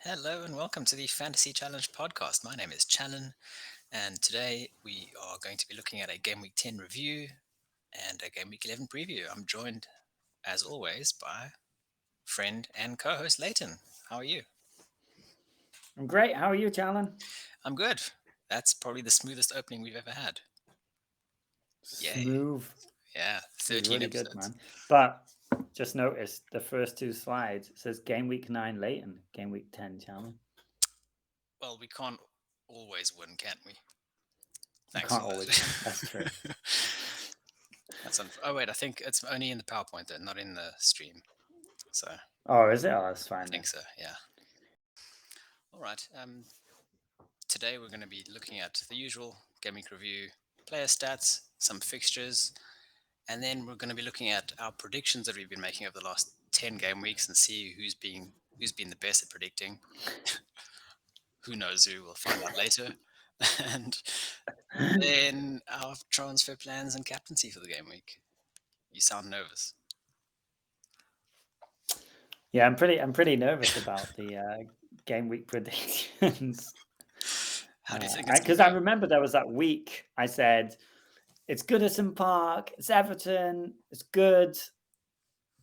Hello and welcome to the Fantasy Challenge podcast. My name is Challen, and today we are going to be looking at a Game Week 10 review and a Game Week 11 preview. I'm joined, as always, by friend and co-host Leighton. How are you? I'm great. How are you, Challen? I'm good. That's probably the smoothest opening we've ever had. Yay. Smooth. Yeah, This is 13 really good, episodes. man. But just noticed the first two slides. It says Game Week 9 Leighton, Game Week 10 Challen. Well, we can't always win, can we? You Thanks can't for always win. That's true. that. Oh, wait, I think it's only in the PowerPoint, though, not in the stream. So Oh, is it? Oh, that's I fine then. think so, yeah. All right. Today we're going to be looking at the usual Game Week review, player stats, some fixtures, and then we're going to be looking at our predictions that we've been making over the last 10 game weeks and see who's been the best at predicting. Who knows who? We'll find out later. And then our transfer plans and captaincy for the game week. You sound nervous. Yeah, I'm pretty nervous about the Game Week predictions. How do you think it's going Because to I go? remember there was that week I said, it's Goodison Park, it's Everton, it's good.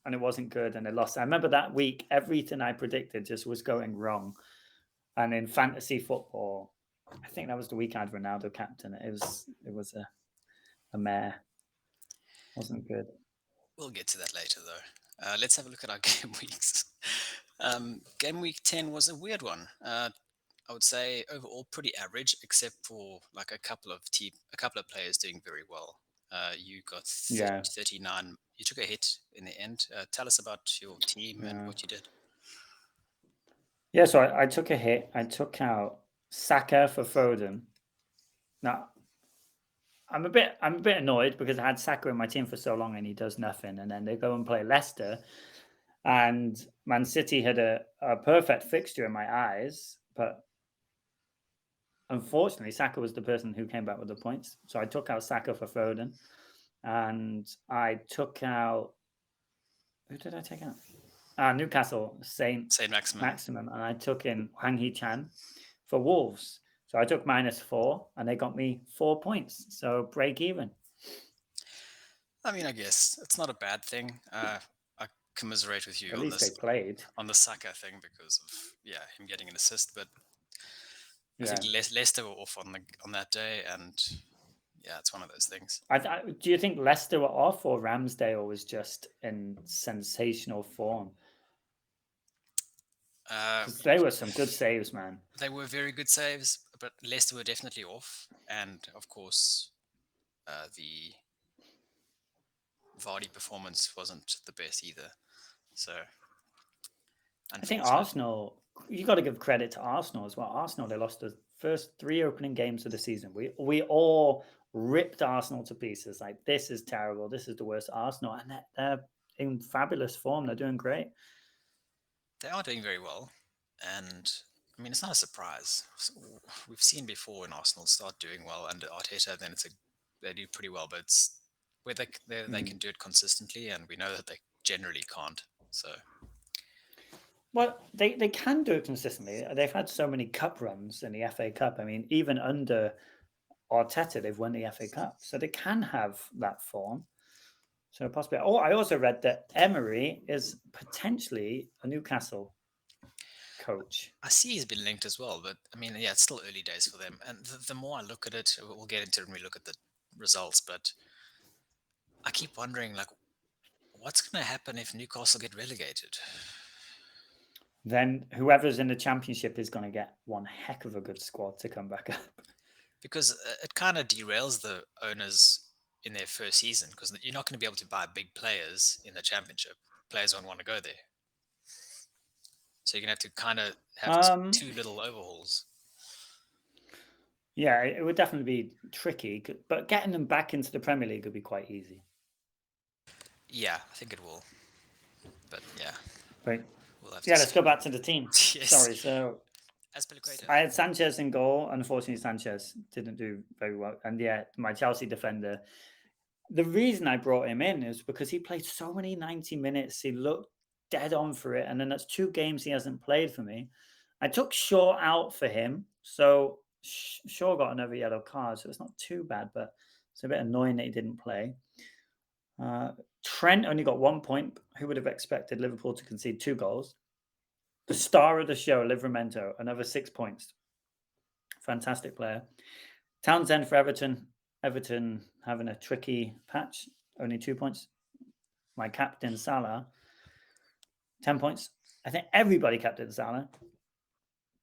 And it wasn't good and they lost. I remember that week, everything I predicted just was going wrong. And in fantasy football, I think that was the week I had Ronaldo captain. It was a mare. Wasn't good. We'll get to that later, though. Let's have a look at our game weeks. Game week 10 was a weird one. I would say overall pretty average, except for like a couple of players doing very well. You got Yeah. 39. You took a hit in the end. Tell us about your team and Yeah. what you did. Yeah, so I took a hit. I took out Saka for Foden. Now I'm a bit annoyed because I had Saka in my team for so long and he does nothing. And then they go and play Leicester. And Man City had a perfect fixture in my eyes, but unfortunately, Saka was the person who came back with the points. So I took out Saka for Foden, and I took out who did I take out? Newcastle Saint Saint Maximum. Maximum, and I took in Hwang Hee Chan for Wolves. So I took -4, and they got me 4 points. So break even. I mean, I guess it's not a bad thing. I commiserate with you At on least they this played. on the Saka thing because of him getting an assist, but I think Yeah. Leicester were off on that day, and yeah, it's one of those things. Do you think Leicester were off or Ramsdale was just in sensational form? Because they were some good saves, man. They were very good saves, but Leicester were definitely off, and of course, the Vardy performance wasn't the best either. So, I think unfortunate. Arsenal, you got to give credit to Arsenal as well. Arsenal, they lost the first 3 opening games of the season. We all ripped Arsenal to pieces. Like, this is terrible. This is the worst Arsenal. And they're in fabulous form. They're doing great. They are doing very well, and I mean it's not a surprise. We've seen before when Arsenal start doing well under Arteta, then they do pretty well, but it's where they can do it consistently, and we know that they generally can't. So Well, they can do it consistently. They've had so many cup runs in the FA Cup. I mean, even under Arteta, they've won the FA Cup. So they can have that form. So possibly. Oh, I also read that Emery is potentially a Newcastle coach. I see he's been linked as well, but I mean, yeah, it's still early days for them. And the more I look at it, we'll get into it when we look at the results, but I keep wondering, like, what's going to happen if Newcastle get relegated? Then whoever's in the championship is going to get one heck of a good squad to come back up. Because it kind of derails the owners in their first season because you're not going to be able to buy big players in the championship. Players won't want to go there. So you're going to have to kind of have Um, two little overhauls. yeah, it would definitely be tricky, but getting them back into the Premier League would be quite easy. Yeah, I think it will. But yeah, Right. we'll have to Yeah, let's see. go back to the team. Yes. Sorry. So Azpilicueta. I had Sanchez in goal. Unfortunately, Sanchez didn't do very well. And yeah, my Chelsea defender. The reason I brought him in is because he played so many 90 minutes. He looked dead on for it. And then that's 2 games he hasn't played for me. I took Shaw out for him, so Shaw got another yellow card, so it's not too bad, but it's a bit annoying that he didn't play. Trent only got 1 point. Who would have expected Liverpool to concede 2 goals? The star of the show, Livramento, another 6 points. Fantastic player. Townsend for Everton. Everton having a tricky patch, only 2 points. My captain, Salah, 10 points. I think everybody captain Salah.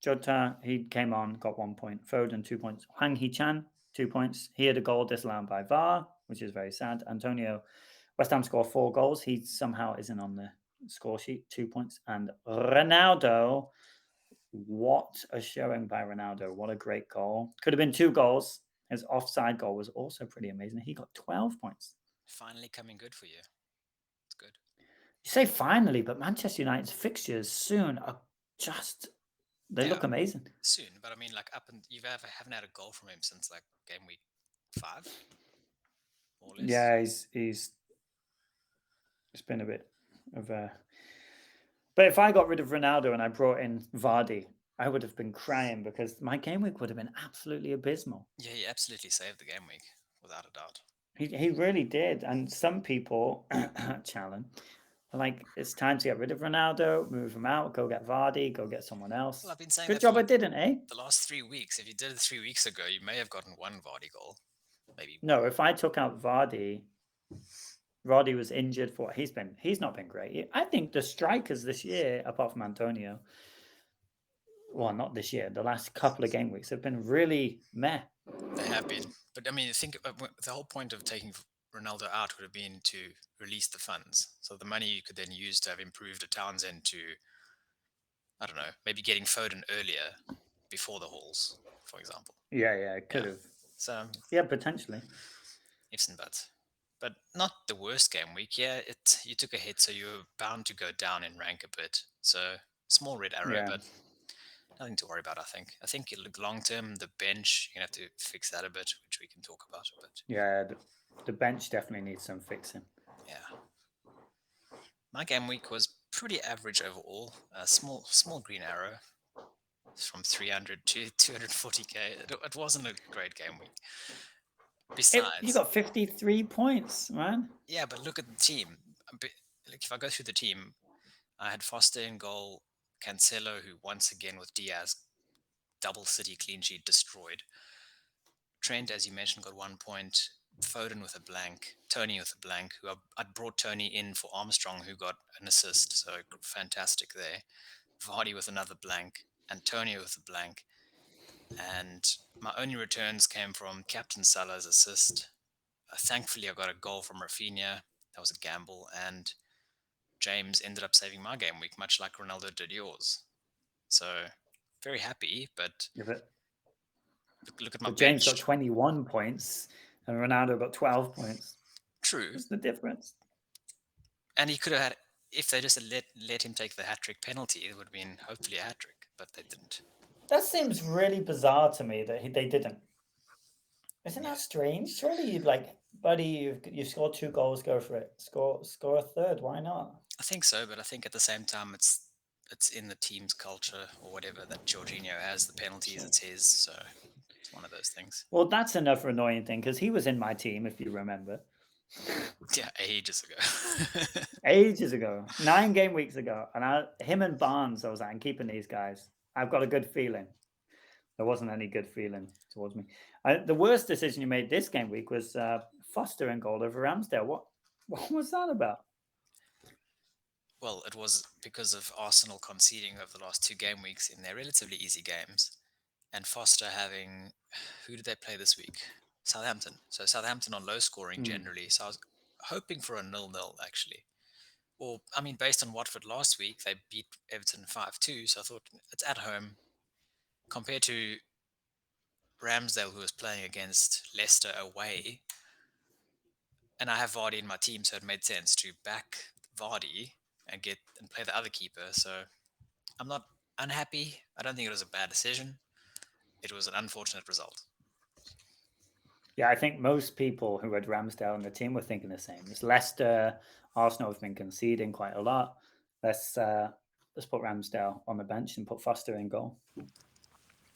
Jota, he came on, got 1 point. Foden, 2 points. Hwang Hee-chan, 2 points. He had a goal disallowed by VAR, which is very sad. Antonio, West Ham scored 4 goals. He somehow isn't on the score sheet, 2 points. And Ronaldo, what a showing by Ronaldo. What a great goal. Could have been 2 goals. His offside goal was also pretty amazing. He got 12 points. Finally coming good for you. It's good. You say finally, but Manchester United's fixtures soon are just, they look amazing. Soon, but I mean, like haven't had a goal from him since like game week 5, more or less. Yeah, he's it's been a bit of a. But if I got rid of Ronaldo and I brought in Vardy, I would have been crying because my game week would have been absolutely abysmal. Yeah, he absolutely saved the game week, without a doubt. He really did. And some people, Challen, are like, it's time to get rid of Ronaldo, move him out, go get Vardy, go get someone else. Well, I've been saying Good that job for I didn't, eh? the last 3 weeks. If you did it 3 weeks ago, you may have gotten 1 Vardy goal. Maybe. No, if I took out Vardy was injured for he's not been great. I think the strikers this year, apart from Antonio, well, not this year, the last couple of game weeks have been really meh. They have been. But I mean, think the whole point of taking Ronaldo out would have been to release the funds. So the money you could then use to have improved a Townsend to, I don't know, maybe getting Foden earlier before the hauls, for example. Yeah, it could have. So yeah, potentially. Ifs and buts. But not the worst game week. Yeah, you took a hit, so you're bound to go down in rank a bit. So small red arrow, but nothing to worry about. I think. Long term, the bench you're gonna have to fix that a bit, which we can talk about a bit. Yeah, the bench definitely needs some fixing. Yeah. My game week was pretty average overall. A small green arrow from 300 to 240k. It wasn't a great game week. Besides, you got 53 points, man. Yeah, but look at the team. Like if I go through the team, I had Foster in goal, Cancelo, who once again with Diaz, double City clean sheet destroyed. Trent, as you mentioned, got 1 point. Foden with a blank. Tony with a blank. Who I'd brought Tony in for Armstrong, who got an assist. So fantastic there. Vardy with another blank. Antonio with a blank. And my only returns came from Captain Salah's assist. Thankfully, I got a goal from Rafinha. That was a gamble. And James ended up saving my game week, much like Ronaldo did yours. So very happy, but look at my bench. James got 21 points and Ronaldo got 12 points. True. What's the difference? And he could have had, if they just let him take the hat-trick penalty, it would have been hopefully a hat-trick, but they didn't. That seems really bizarre to me that they didn't. Isn't that strange? Surely you'd like, buddy, you've scored 2 goals, go for it. Score a third, why not? I think so, but I think at the same time it's in the team's culture or whatever that Jorginho has the penalties, it's his, so it's one of those things. Well, that's another annoying thing because he was in my team, if you remember. Yeah, ages ago. Ages ago, 9 game weeks ago, and him and Barnes, I was like, I'm keeping these guys. I've got a good feeling. There wasn't any good feeling towards me. The worst decision you made this game week was Foster in goal over Ramsdale. What was that about? Well, it was because of Arsenal conceding over the last 2 game weeks in their relatively easy games, and Foster having, who did they play this week? Southampton. So Southampton on low scoring generally. So I was hoping for a 0-0 actually. Or, I mean, based on Watford last week, they beat Everton 5-2. So I thought it's at home compared to Ramsdale, who was playing against Leicester away. And I have Vardy in my team, so it made sense to back Vardy and play the other keeper. So I'm not unhappy. I don't think it was a bad decision. It was an unfortunate result. Yeah, I think most people who had Ramsdale in the team were thinking the same. It's Leicester, Arsenal have been conceding quite a lot. let's put Ramsdale on the bench and put Foster in goal.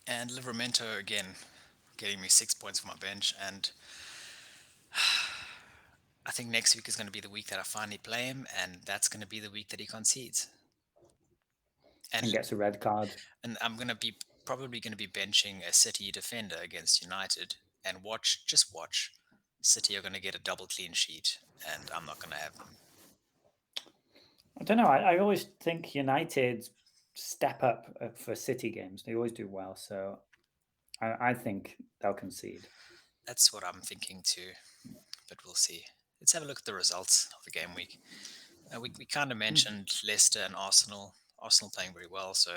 And Livramento again, getting me 6 points for my bench. And I think next week is going to be the week that I finally play him, and that's going to be the week that he concedes. And gets a red card. And I'm going to be probably going to be benching a City defender against United, and just watch. City are going to get a double clean sheet, and I'm not going to have them. I don't know. I always think United step up for City games. They always do well. So I think they'll concede. That's what I'm thinking too, but we'll see. Let's have a look at the results of the game week. We kind of mentioned Leicester and Arsenal. Arsenal playing very well, so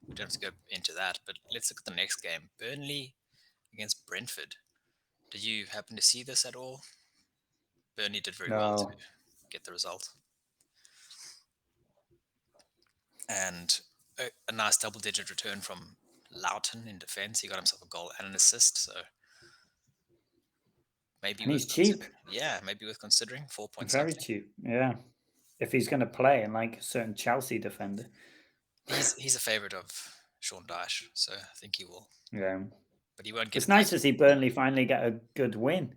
we don't have to go into that. But let's look at the next game. Burnley against Brentford. Did you happen to see this at all? Burnley did very well to get the result. And a nice double-digit return from Leighton in defence. He got himself a goal and an assist, so maybe and he's cheap. Yeah, maybe worth considering. 4 points. Very cheap. Yeah. If he's going to play in like a certain Chelsea defender. He's a favourite of Sean Dyche, so I think he will. Yeah. But he won't get. It's nice to see Burnley finally get a good win.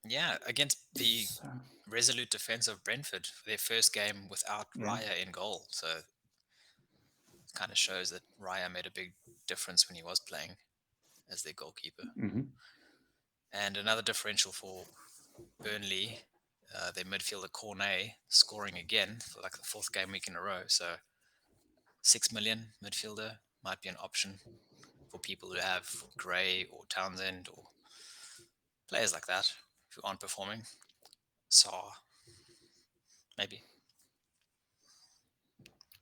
Yeah, against the resolute defence of Brentford for their first game without Raya in goal. So it kind of shows that Raya made a big difference when he was playing as their goalkeeper. Mm-hmm. And another differential for Burnley, their midfielder CONTE scoring again for like the fourth game week in a row. So 6 million midfielder might be an option for people who have Gray or Townsend or players like that who aren't performing. Saw, maybe.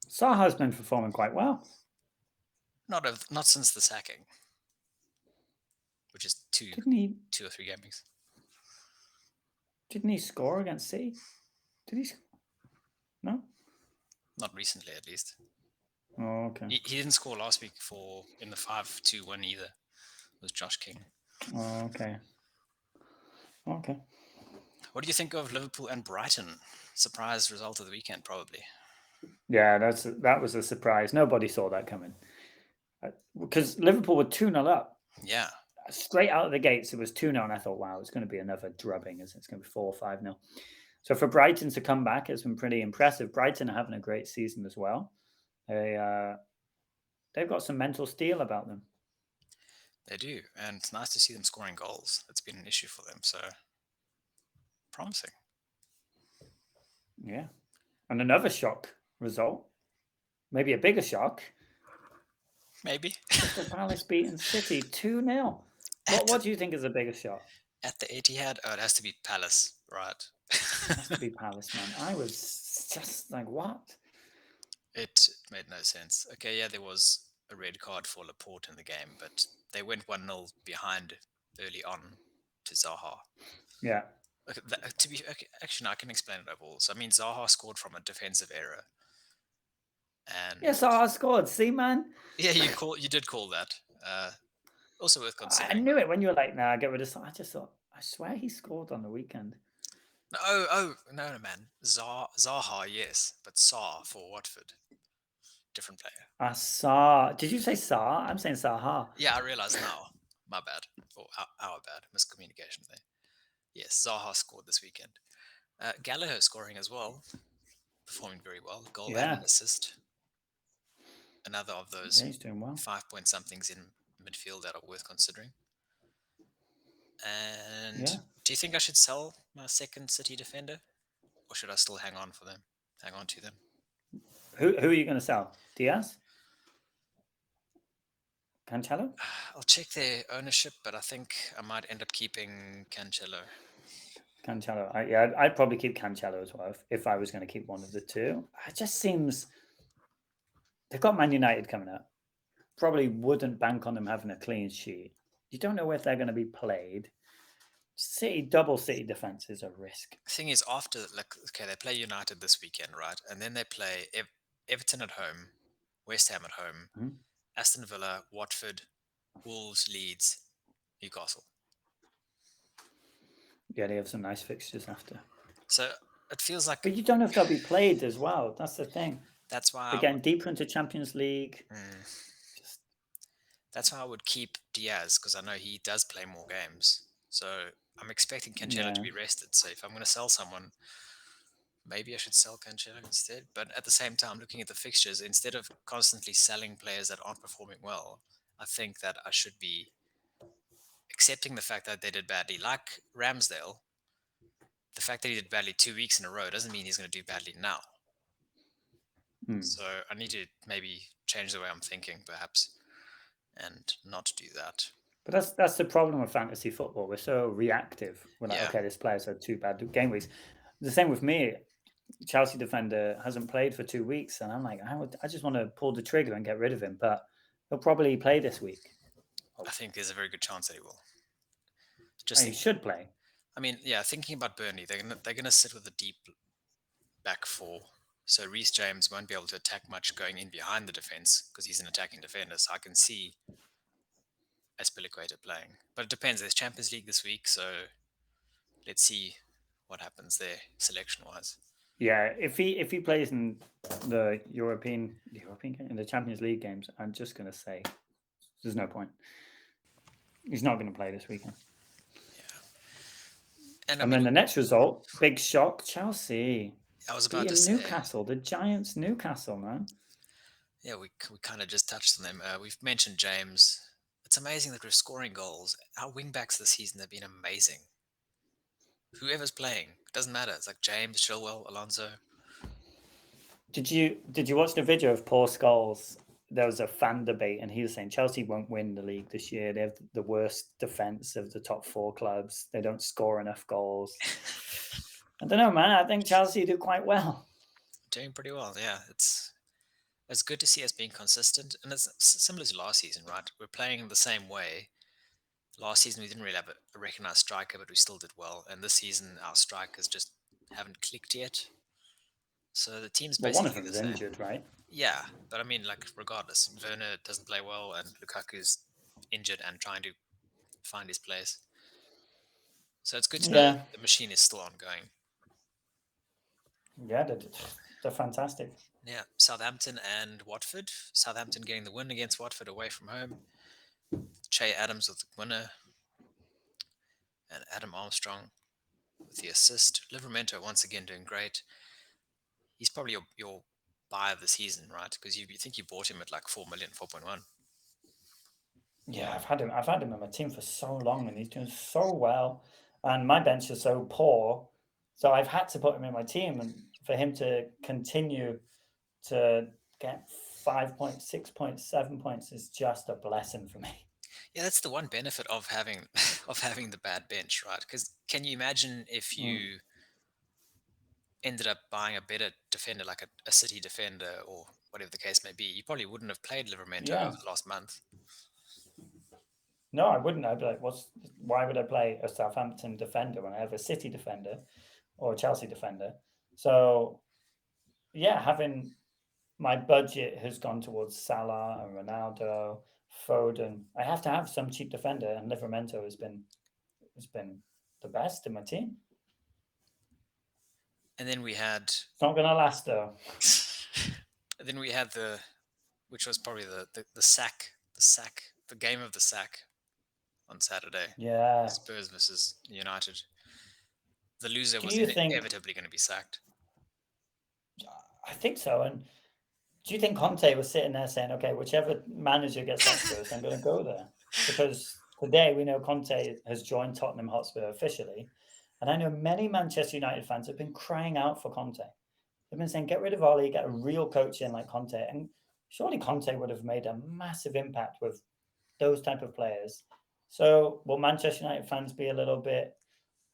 Saha's been performing quite well. Not since the sacking, which is two or three gamings. Didn't he score against City? Did he? No. Not recently, at least. Oh, okay. He didn't score last week in the 5-2 win either. It was Josh King. Oh, okay. Okay. What do you think of Liverpool and Brighton? Surprise result of the weekend, probably. Yeah, that was a surprise. Nobody saw that coming. Because Liverpool were 2-0 up. Yeah. Straight out of the gates, it was 2-0, and I thought, wow, it's going to be another drubbing, isn't it? It's going to be 4 or 5-0. So for Brighton to come back has been pretty impressive. Brighton are having a great season as well. They've got some mental steel about them. They do, and it's nice to see them scoring goals. That's been an issue for them, so promising. Yeah. And another shock result, maybe a bigger shock. Maybe. Crystal Palace beating City 2-0. What do you think is a bigger shock? At the Etihad? Oh, it has to be Palace, right? It has to be Palace, man. I was just like, what? It made no sense. Okay, yeah, there was a red card for Laporte in the game, but they went 1-0 behind early on to Zaha. Yeah. Okay, actually, no, I can explain it overall. So, I mean, Zaha scored from a defensive error. And yeah, Zaha scored. See, man? Yeah, you did call that. Also worth considering. I knew it when you were like, nah, get rid of Zaha. I just thought, I swear he scored on the weekend. No, man. Zaha, yes, but Saar for Watford. Different player. Saar. Did you say Saar? I'm saying Zaha. Yeah, I realise now. My bad. Or our bad. Miscommunication there. Yes, Zaha scored this weekend. Gallagher scoring as well. Performing very well. Goal and an assist. Another of those he's doing well. 5-point-somethings in midfield that are worth considering. And do you think I should sell my second City defender? Or should I still hang on to them? Who are you going to sell? Diaz? Cancelo? I'll check their ownership, but I think I might end up keeping Cancelo. I'd probably keep Cancelo as well if I was going to keep one of the two. It just seems they've got Man United coming up. Probably wouldn't bank on them having a clean sheet. You don't know if they're going to be played. Double City defense is a risk. The thing is, they play United this weekend, right? And then they play Everton at home, West Ham at home, Aston Villa, Watford, Wolves, Leeds, Newcastle. Yeah, they have some nice fixtures after. So it feels like... But you don't know if they'll be played as well. That's the thing. That's why They're getting deeper into Champions League. Just that's why I would keep Diaz, because I know he does play more games. So I'm expecting Cancelo to yeah. be rested. So if I'm going to sell someone, maybe I should sell Cancelo instead. But at the same time, looking at the fixtures, instead of constantly selling players that aren't performing well, I think that I should be accepting the fact that they did badly. Like Ramsdale, the fact that he did badly 2 weeks in a row doesn't mean he's going to do badly now. So I need to maybe change the way I'm thinking, perhaps, and not do that. But that's the problem with fantasy football. We're so reactive. We're like, Yeah, okay, this player's had 2 bad game weeks. The same with me. Chelsea defender hasn't played for 2 weeks, and I'm like, I just want to pull the trigger and get rid of him, but he'll probably play this week. I think there's a very good chance that he will. And Just he think, should play. I mean, yeah, thinking about Burnley, they're gonna sit with a deep back four. So Reece James won't be able to attack much going in behind the defense because he's an attacking defender. So I can see Aspilicueta playing, but it depends. There's Champions League this week, so let's see what happens there selection wise. Yeah, if he plays in the European game, in the Champions League games, I'm just gonna say there's no point. He's not going to play this weekend. Yeah, and I And mean, then the next result, big shock, Chelsea I was about to beating say, Newcastle, the Giants Newcastle, man. yeah, we kind of just touched on them. We've mentioned James. It's amazing that we're scoring goals. Our wingbacks this season have been amazing. Whoever's playing, doesn't matter. It's like James, Chilwell, Alonso. Did you watch the video of Paul Scholes? There was a fan debate, and he was saying Chelsea won't win the league this year. They have the worst defense of the top 4 clubs. They don't score enough goals. I don't know, man. I think Chelsea do quite well. Doing pretty well. Yeah, it's good to see us being consistent, and it's similar to last season, right? We're playing the same way. Last season we didn't really have a recognized striker, but we still did well. And this season our strikers just haven't clicked yet. So the team's Well, one of basically the them's same. injured, right? Yeah, but I mean, like regardless, Werner doesn't play well, and Lukaku's injured and trying to find his place. So it's good to know that Yeah, the machine is still ongoing. yeah, they're fantastic. Yeah, Southampton and Watford. Southampton getting the win against Watford away from home. Che Adams with the winner, and Adam Armstrong with the assist. Livramento once again doing great. He's probably your buy of the season, right? Because you think you bought him at like 4 million, 4.1. Yeah, I've had him. I've had him on my team for so long, and he's doing so well. And my bench is so poor, so I've had to put him in my team. And for him to continue to get 5 points, 6 points, 7 points is just a blessing for me. Yeah, that's the one benefit of having of having the bad bench, right? Because can you imagine if Mm. you ended up buying a better defender, like a City defender or whatever the case may be? You probably wouldn't have played Livramento Yeah, over the last month. no, I wouldn't. I'd be like, why would I play a Southampton defender when I have a City defender or a Chelsea defender? So yeah, having my budget has gone towards Salah and Ronaldo, Foden. I have to have some cheap defender, and Livramento has been the best in my team. And then we had, It's not going to last though. then we had which was probably the game of the sack on Saturday. Yeah. Spurs versus United. The loser Do was you think? inevitably going to be sacked. I think so. And do you think Conte was sitting there saying, "Okay, whichever manager gets sacked first, I'm going to go there"? Because today we know Conte has joined Tottenham Hotspur officially, and I know many Manchester United fans have been crying out for Conte. They've been saying, "Get rid of Ollie, get a real coach in like Conte." And surely Conte would have made a massive impact with those type of players. So will Manchester United fans be a little bit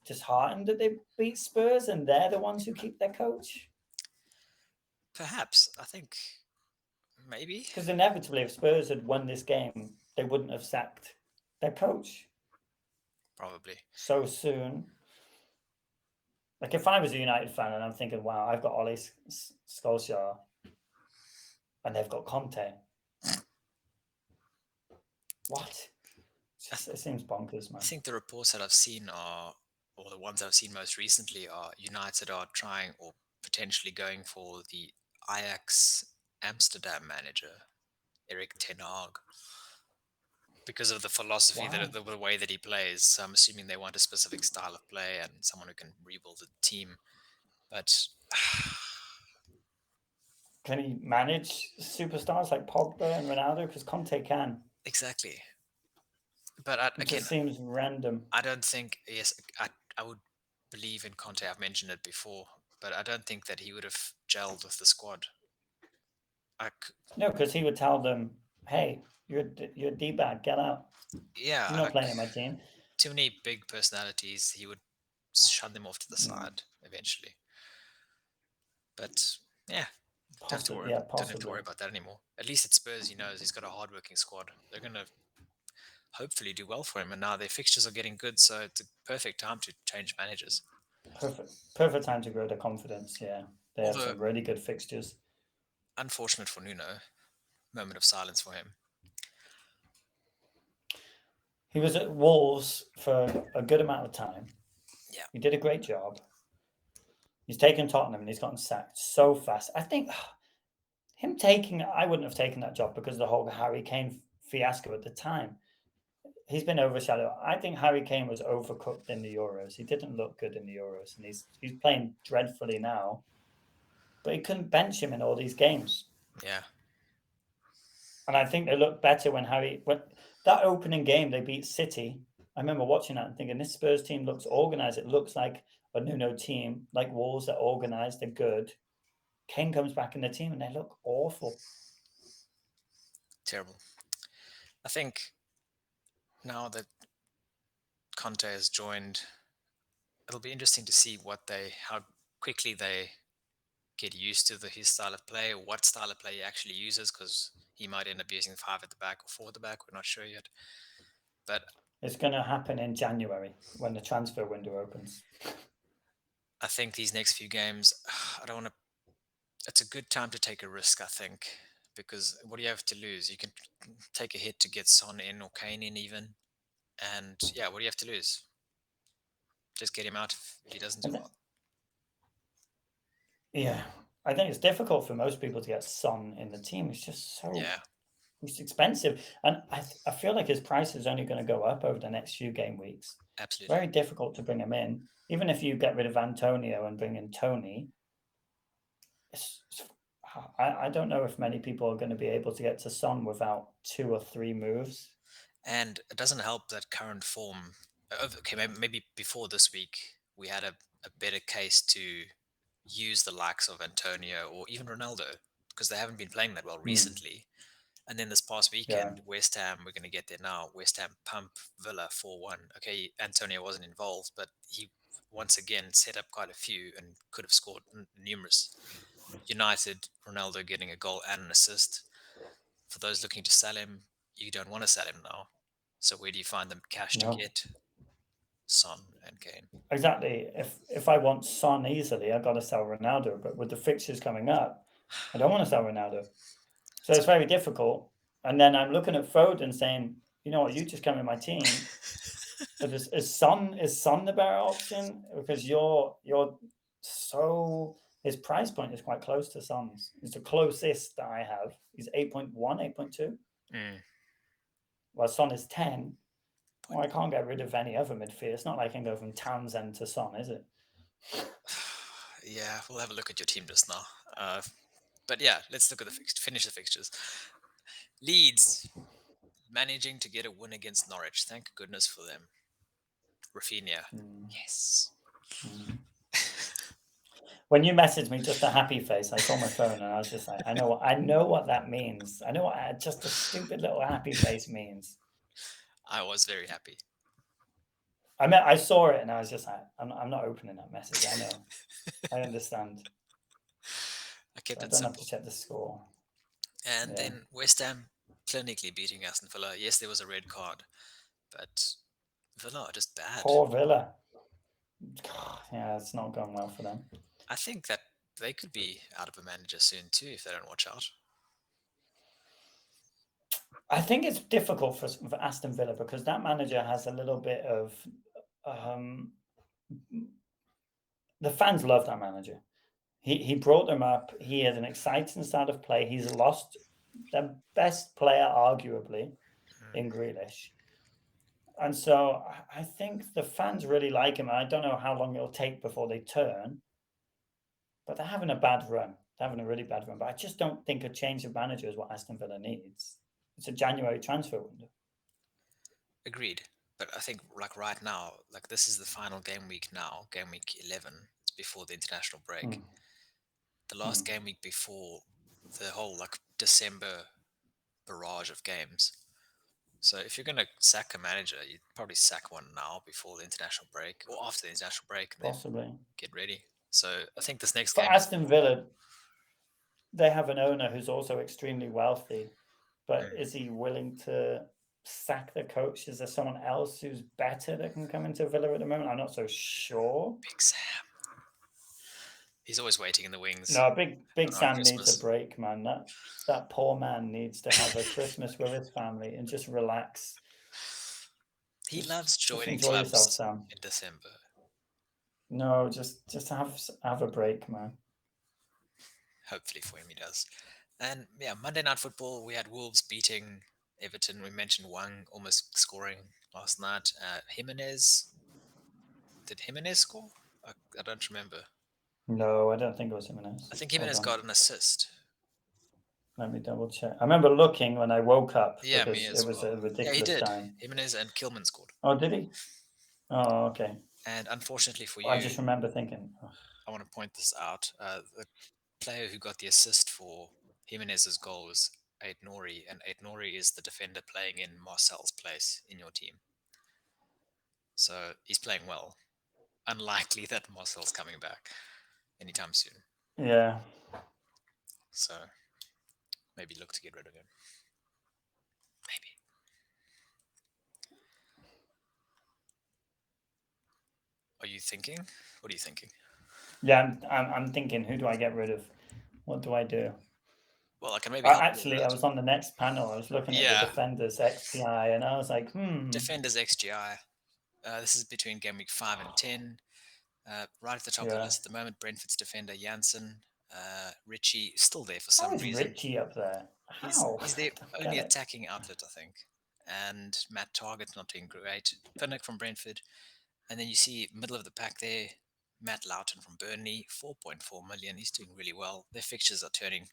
disheartened that they beat Spurs and they're the ones who keep their coach? Perhaps. I think maybe. Because inevitably, if Spurs had won this game, they wouldn't have sacked their coach Probably. so soon. Like if I was a United fan and I'm thinking, wow, I've got Ollie Solskjaer and they've got Conte. What? It seems bonkers, I man. think the reports that I've seen are, or the ones I've seen most recently are United are trying or potentially going for the Ajax Amsterdam manager, Erik ten Hag, because of the philosophy Why? the way that he plays. So I'm assuming they want a specific style of play and someone who can rebuild the team. But Can he manage superstars like Pogba and Ronaldo? Because Conte can. exactly. But It again, just seems random. I don't think. Yes, I would believe in Conte. I've mentioned it before, but I don't think that he would have gelled with the squad. No, because he would tell them, "Hey, you're a d-bag. Get out. You're Yeah, not playing in my team." too many big personalities. He would shun them off to the Mm, side eventually. But yeah, possibly, yeah, don't have to worry possibly. about that anymore. At least at Spurs, he knows he's got a hard-working squad. They're gonna hopefully do well for him, and now their fixtures are getting good, so it's a perfect time to change managers. Perfect time to grow their confidence. Yeah, they have Although some really good fixtures. unfortunate for Nuno, moment of silence for him. He was at Wolves for a good amount of time. Yeah, He did a great job. He's taken Tottenham and he's gotten sacked so fast. I think I wouldn't have taken that job because of the whole Harry Kane fiasco at the time. He's been overshadowed. I think Harry Kane was overcooked in the Euros. He didn't look good in the Euros, and he's playing dreadfully now. But he couldn't bench him in all these games. yeah, And I think they looked better when that opening game they beat City. I remember watching that and thinking this Spurs team looks organized. It looks like a Nuno team, like Wolves. They're organized. They're good. Kane comes back in the team and they look awful. terrible. I think now that Conte has joined, it'll be interesting to see how quickly they get used to his style of play, or what style of play he actually uses, because he might end up using five at the back or four at the back. We're not sure yet. But It's going to happen in January when the transfer window opens. I think these next few games, I don't want to. It's a good time to take a risk, I think, because what do you have to lose? You can take a hit to get Son in or Kane in, even. And yeah, what do you have to lose? Just get him out if he doesn't do well. Yeah, I think it's difficult for most people to get Son in the team. It's just so Yeah, it's expensive, and I feel like his price is only going to go up over the next few game weeks. absolutely. Very difficult to bring him in, even if you get rid of Antonio and bring in Tony. I don't know if many people are going to be able to get to Son without 2 or 3 moves. And it doesn't help that current form. Okay, maybe before this week, we had a better case to use the likes of Antonio or even Ronaldo, because they haven't been playing that well Mm, recently. And then this past yeah, weekend, West Ham, we're going to get there now. West Ham pump Villa 4-1. Okay, Antonio wasn't involved, but he once again set up quite a few and could have scored numerous. United, Ronaldo getting a goal and an assist. For those looking to sell him, you don't want to sell him now. So where do you find the cash to no, get Son and Kane? exactly. If I want Son easily, I got to sell Ronaldo. But with the fixtures coming up, I don't want to sell Ronaldo. So It's it's very difficult. And then I'm looking at Foden saying, you know what, you just come in my team. But is Son the better option? Because you're so his price point is quite close to Son's. It's the closest that I have. He's 8.1, 8.2. mm, Well, Son is 10. Well, point. I can't get rid of any other midfield. It's not like I can go from Townsend to Son, is it? Yeah, we'll have a look at your team just now. But yeah, let's look at finish the fixtures. Leeds managing to get a win against Norwich. Thank goodness for them. Rafinha. Mm, Yes. mm. When you messaged me just a happy face, I saw my phone and I was just like, I know what that means. I know what just a stupid little happy face means. I was very happy. I saw it and I was just like, I'm not opening that message. I know. I understand. I kept But I it don't have to simple. check the score. And Yeah. then West Ham clinically beating Aston Villa. Yes, there was a red card, but Villa are just bad. Poor Villa. Yeah, it's not going well for them. I think that they could be out of a manager soon too if they don't watch out. I think it's difficult for Aston Villa because that manager has a little bit of the fans love that manager. He brought them up. He has an exciting style of play. He's lost the best player, arguably, Mm. in Grealish. And so I think the fans really like him. I don't know how long it'll take before they turn, but they're having a bad run. They're having a really bad run. But I just don't think a change of manager is what Aston Villa needs. It's a January transfer window. Agreed. But I think like right now, like this is the final game week now, game week 11. It's before the international break. Mm, The last mm, game week before the whole like December barrage of games. So if you're going to sack a manager, you'd probably sack one now before the international break or after the international break and then possibly. get ready. So I think this next For game is. Aston Villa, they have an owner who's also extremely wealthy, but Mm, is he willing to sack the coach? Is there someone else who's better that can come into Villa at the moment? I'm not so sure. Big Sam. He's always waiting in the wings No, Big around Sam needs a Christmas. break, man. That poor man needs to have a Christmas with his family and just relax. He loves Just joining enjoy yourself, clubs Sam. in December. No, just have a break, man. Hopefully for him he does. And yeah, Monday Night Football, we had Wolves beating Everton. We mentioned Wang almost scoring last night. Jimenez, did Jimenez score? I don't remember. No, I don't think it was Jimenez. I think Hold Jimenez on. got an assist. Let me double check. I remember looking when I woke up Yeah, me because it as was well. a Yeah, he ridiculous did. time. Jimenez and Kilman scored. Oh, did he? Oh, okay. And unfortunately for I you, just remember thinking, "Ugh." I want to point this out. The player who got the assist for Jimenez's goal was Aid Nori, and Aid Nori is the defender playing in Marcel's place in your team. So he's playing well. Unlikely that Marcel's coming back anytime soon. Yeah. So maybe look to get rid of him. Maybe. Are you thinking? What are you thinking? Yeah, I'm thinking, who do I get rid of? What do I do? Well, I can maybe help you with Actually, I that. was on the next panel. I was looking at the Yeah, defenders XPI, and I was like, defenders XGI. This is between game week 5 and 10. Right at the top of the yeah. list at the moment, Brentford's defender Janssen. Richie still there for How some is reason. Richie up there? How? He's I their don't get only it. attacking outlet, I think. And Matt Target's not doing great. Pinnock from Brentford. And then you see middle of the pack there, Matt Loughton from Burnley, 4.4 million. He's doing really well. Their fixtures are turning.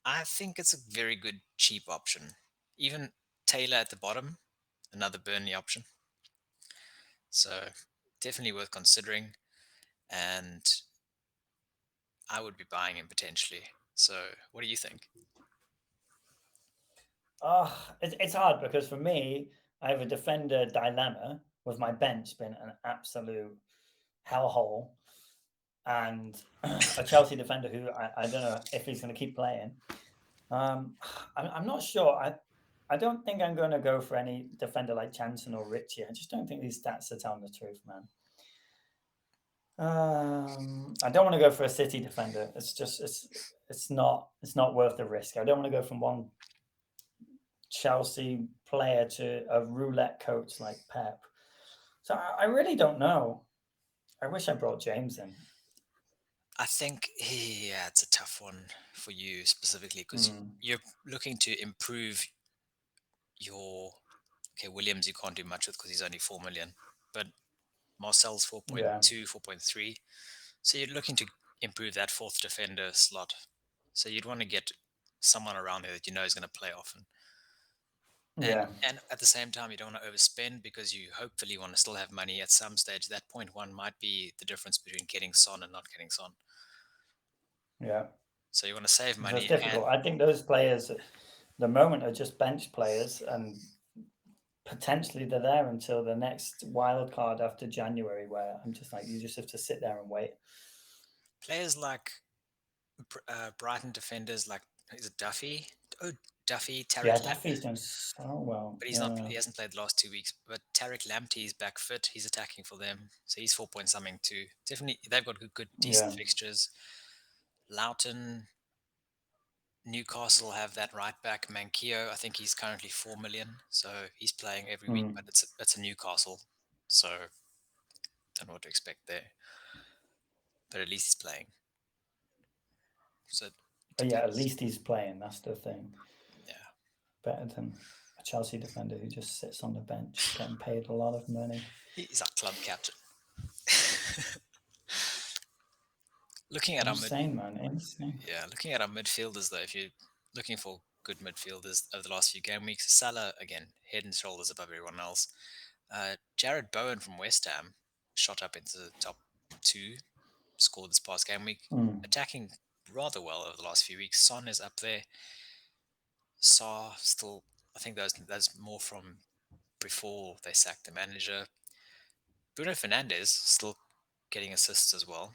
I think it's a very good cheap option. Even Taylor at the bottom, another Burnley option. So definitely worth considering. And I would be buying him potentially. So what do you think? Oh, it's hard because for me, I have a defender dilemma with my bench being an absolute hellhole and a Chelsea defender who I don't know if he's going to keep playing. I'm not sure. I don't think I'm going to go for any defender like Jansen or Richie. I just don't think these stats are telling the truth, man. I don't want to go for a City defender. It's not worth the risk. I don't want to go from one Chelsea player to a roulette coach like Pep. So I really don't know. I wish I brought James in. I think, yeah, it's a tough one for you specifically because Mm, you're looking to improve your. Okay, Williams, you can't do much with because he's only 4 million, but Marcel's yeah, 4.2, 4.3. So you're looking to improve that fourth defender slot. So you'd want to get someone around there that you know is going to play often. And yeah, and at the same time, you don't want to overspend because you hopefully want to still have money at some stage. That point one might be the difference between getting Son and not getting Son. yeah. So you want to save So it's money and difficult. I think those players at the moment are just bench players, and potentially they're there until the next wild card after January, where I'm just like, you just have to sit there and wait. players like Brighton defenders like is it Duffy? Oh, Duffy, Yeah, Tarek Duffy's done so well. but he's not. Yeah, He hasn't played the last 2 weeks. But Tarek Lamptey is back fit. He's attacking for them, so he's 4 point something too. Definitely, they've got good, decent yeah, fixtures. Loughton, Newcastle have that right back Mankio. I think he's currently 4 million, so he's playing every week. mm, But it's a Newcastle, so don't know what to expect there. But at least he's playing. So it But yeah, at depends. least he's playing. That's the thing. Yeah. Better than a Chelsea defender who just sits on the bench getting paid a lot of money. He's our club captain. looking at our mid, Insane, man. Insane. yeah, looking at our midfielders though, if you're looking for good midfielders over the last few game weeks, Salah again, head and shoulders above everyone else. Jared Bowen from West Ham shot up into the top two, scored this past game week, Mm. attacking rather well over the last few weeks. Son is up there. Saw still, I think that's more from before they sacked the manager. Bruno Fernandes still getting assists as well.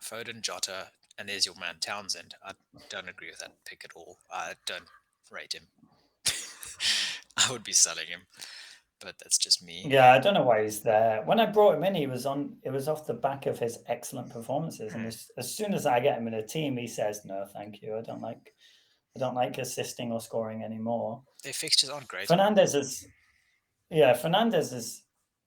Foden, Jota, and there's your man Townsend. I don't agree with that pick at all. I don't rate him. I would be selling him, but that's just me. Yeah, I don't know why he's there. When I brought him in, he was on. It was off the back of his excellent performances, and Hmm. as soon as I get him in a team, he says, "No, thank you. I don't like assisting or scoring anymore." Their fixtures aren't great. Fernandez is, yeah, Fernandez's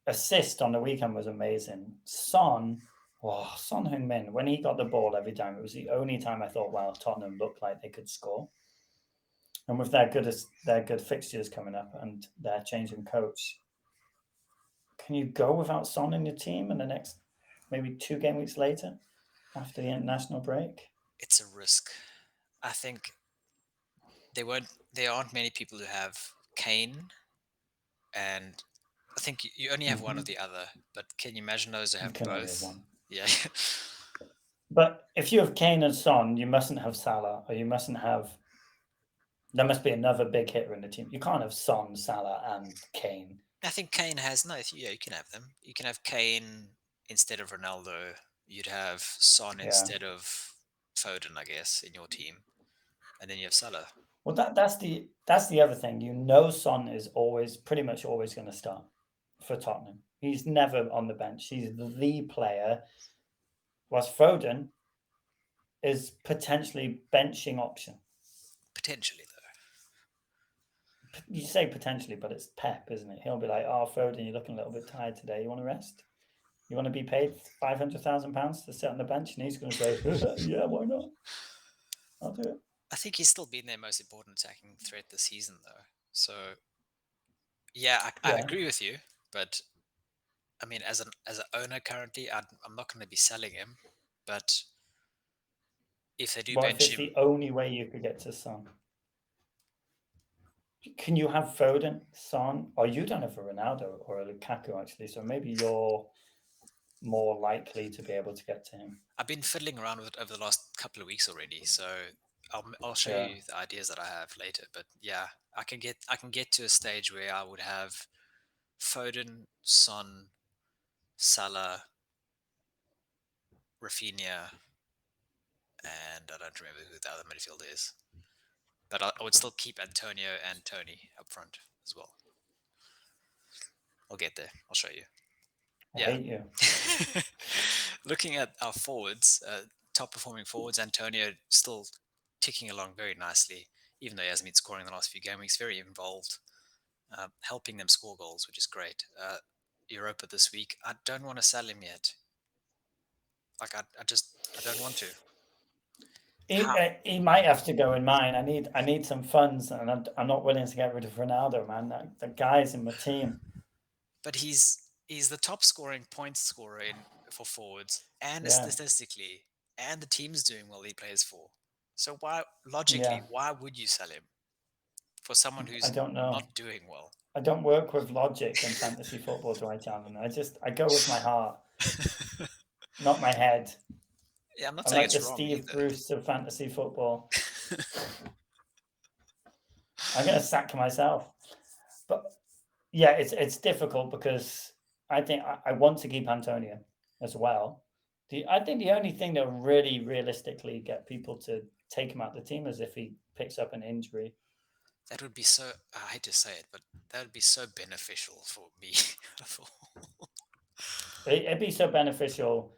assist on the weekend was amazing. Son Heung-min, when he got the ball every time, it was the only time I thought, wow, Tottenham looked like they could score. And with their good fixtures coming up and their changing coach, can you go without Son in your team in the next maybe 2 game weeks later after the international break? It's a risk. I think there aren't many people who have Kane, and I think you only have one or Mm-hmm. the other. But can you imagine those who You have can only have both? one. Yeah. But if you have Kane and Son, you mustn't have Salah, or you mustn't have. There must be another big hitter in the team. You can't have Son, Salah, and Kane. I think Kane has no. Yeah, you can have them. You can have Kane instead of Ronaldo. You'd have Son Yeah. instead of Foden, I guess, in your team, and then you have Salah. Well, that's the other thing. You know, Son is always pretty much always going to start for Tottenham. He's never on the bench. He's the player. Whilst Foden is potentially benching option. Potentially, though. You say potentially, but it's Pep, isn't it? He'll be like, "Oh, Foden, you're looking a little bit tired today. You want to rest? You want to be paid £500,000 to sit on the bench?" And he's going to say, "Yeah, why not? I'll do it." I think he's still been their most important attacking threat this season, though. So yeah, I Yeah. agree with you, but I mean, as an owner currently, I'm not going to be selling him. But if they do What if bench it's him, the only way you could get to Son? Can you have Foden, Son, or you don't have a Ronaldo or a Lukaku actually? So maybe you're more likely to be able to get to him. I've been fiddling around with it over the last couple of weeks already. So I'll show Yeah. you the ideas that I have later. But yeah, I can get to a stage where I would have Foden, Son, Salah, Rafinha, and I don't remember who the other midfielder is. But I would still keep Antonio and Tony up front as well. I'll get there. I'll show you. I Yeah. hate you. Looking at our forwards, top performing forwards, Antonio still ticking along very nicely, even though he hasn't been scoring in the last few game weeks. Very involved, helping them score goals, which is great. Europa this week. I don't want to sell him yet. Like I don't want to. How? He might have to go in mine. I need some funds, and I'm not willing to get rid of Ronaldo, man. The guy's in my team. But he's the top scoring points scorer for forwards, and Yeah, statistically, and the team's doing well he plays for. So yeah. why would you sell him for someone I who's don't know. not doing well? I don't work with logic in fantasy football, do I, Challen? I go with my heart, not my head. Yeah, I'm not I'm saying like it's the wrong Steve either. Bruce of fantasy football. I'm gonna sack myself. But yeah, it's difficult because I think I want to keep Antonio as well. I think the only thing that really realistically get people to take him out the team is if he picks up an injury. That would be so. I hate to say it, but that would be so beneficial for me. It'd be so beneficial.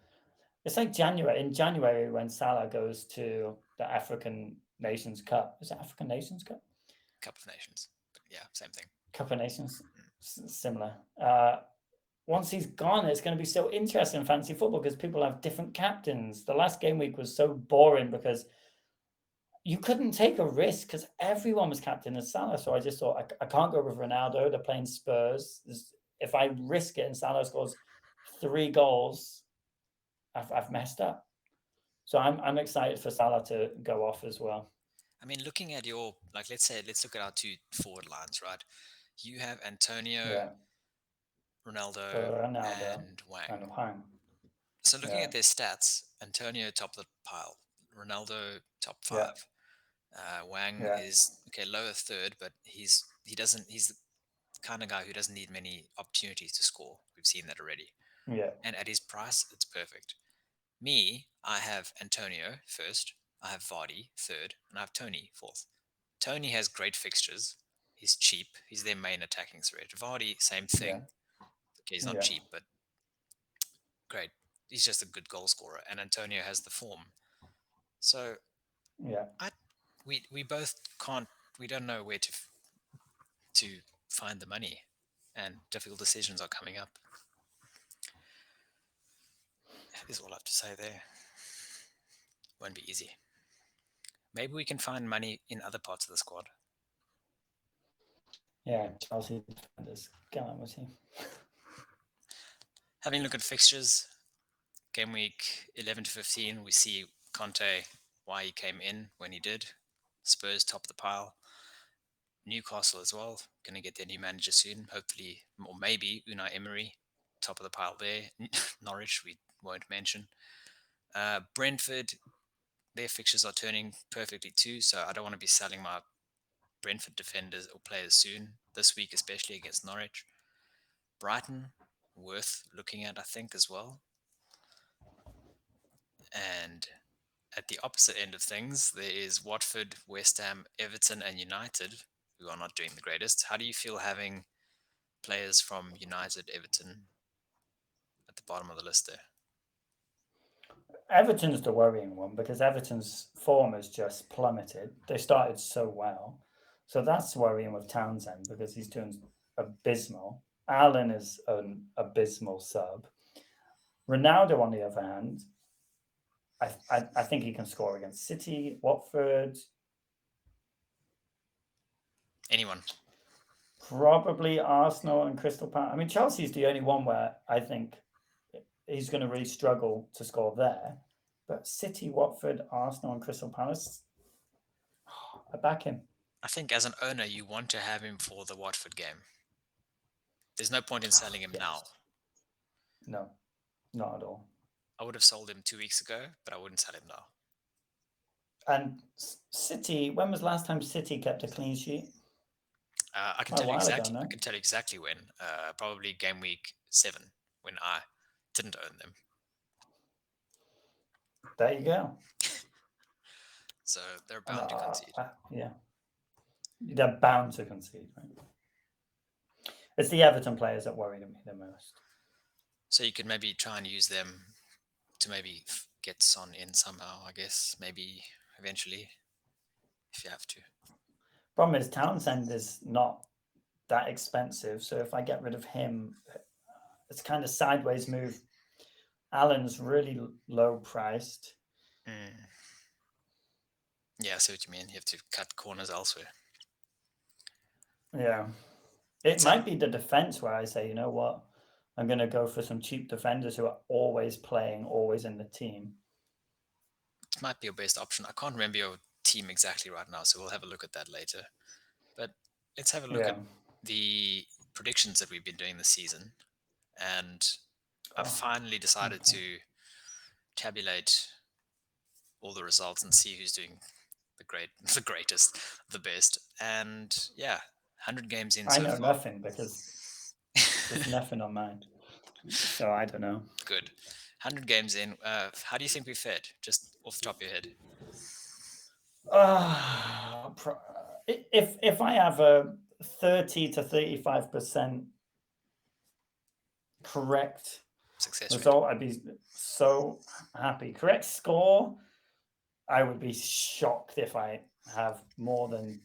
It's like January. In January, when Salah goes to the African Nations Cup, is it African Nations Cup? Cup of Nations, but yeah, same thing. Cup of Nations, similar. Once he's gone, it's going to be so interesting in fantasy football because people have different captains. The last game week was so boring because you couldn't take a risk because everyone was captain as Salah. So I just thought, I can't go with Ronaldo. They're playing Spurs. If I risk it and Salah scores 3 goals, I've messed up. So I'm excited for Salah to go off as well. I mean, looking at your, like, let's look at our 2 forward lines, right? You have Antonio, Yeah, Ronaldo, Ronaldo and Wang. and Juan. So looking Yeah, at their stats, Antonio top of the pile, Ronaldo top yeah, 5. Wang yeah, is okay, lower third, but he's the kind of guy who doesn't need many opportunities to score. We've seen that already. yeah, And at his price, it's perfect. Me, I have Antonio first, I have Vardy third, and I have Tony fourth. Tony has great fixtures. He's cheap. He's their main attacking threat. Vardy, same yeah, thing. Okay, he's not yeah, cheap, but great. He's just a good goal scorer, and Antonio has the form. So yeah. I, we both can't. We don't know where to find the money, and difficult decisions are coming up. Is all I have to say there. Won't be easy. Maybe we can find money in other parts of the squad. Yeah, Chelsea defenders. God, was he? Having a look at fixtures, game week 11 to 15, we see Conte, why he came in when he did. Spurs top of the pile. Newcastle as well, going to get their new manager soon, hopefully, or maybe Unai Emery, top of the pile there. Norwich, we won't mention. Brentford, their fixtures are turning perfectly too, so I don't want to be selling my Brentford defenders or players soon, this week, especially against Norwich. Brighton, worth looking at, I think, as well. And at the opposite end of things, there is Watford, West Ham, Everton, and United, who are not doing the greatest. How do you feel having players from United, Everton at the bottom of the list there? Everton's the worrying one because Everton's form has just plummeted. They started so well. So that's worrying with Townsend because he's doing abysmal. Allen is an abysmal sub. Ronaldo, on the other hand, I think he can score against City, Watford, Anyone? probably Arsenal and Crystal Palace. I mean, Chelsea's the only one where I think he's going to really struggle to score there. But City, Watford, Arsenal, and Crystal Palace, I back him. I think as an owner, you want to have him for the Watford game. There's no point in selling him now. Yes. No, not at all. I would have sold him 2 weeks ago, but I wouldn't sell him now. And City, when was the last time City kept a clean sheet? I can Quite a tell you while ago, exactly. no? I can tell you exactly when. Probably game week 7 when I didn't own them. There you go. So they're bound to concede. Yeah. They're bound to concede, right? It's the Everton players that worry me the most. So you could maybe try and use them to maybe get Son in somehow, I guess. Maybe eventually, if you have to. Problem is, Townsend is not that expensive. So if I get rid of him, it's kind of sideways move. Allen's really low priced. Mm. Yeah, I see what you mean. You have to cut corners elsewhere. Yeah. It might be the defense where I say, you know what? I'm going to go for some cheap defenders who are always playing, always in the team. It might be your best option. I can't remember your team exactly right now, so we'll have a look at that later. But let's have a look at the predictions that we've been doing this season. And I've finally decided to tabulate all the results and see who's doing the greatest, the best. And yeah, 100 games in I so know far. nothing because there's nothing on mine. So I don't know. Good. 100 games in. How do you think we fared? Just off the top of your head. If I have a 30 to 35% correct Success result, I'd be so happy. Correct score, I would be shocked if I have more than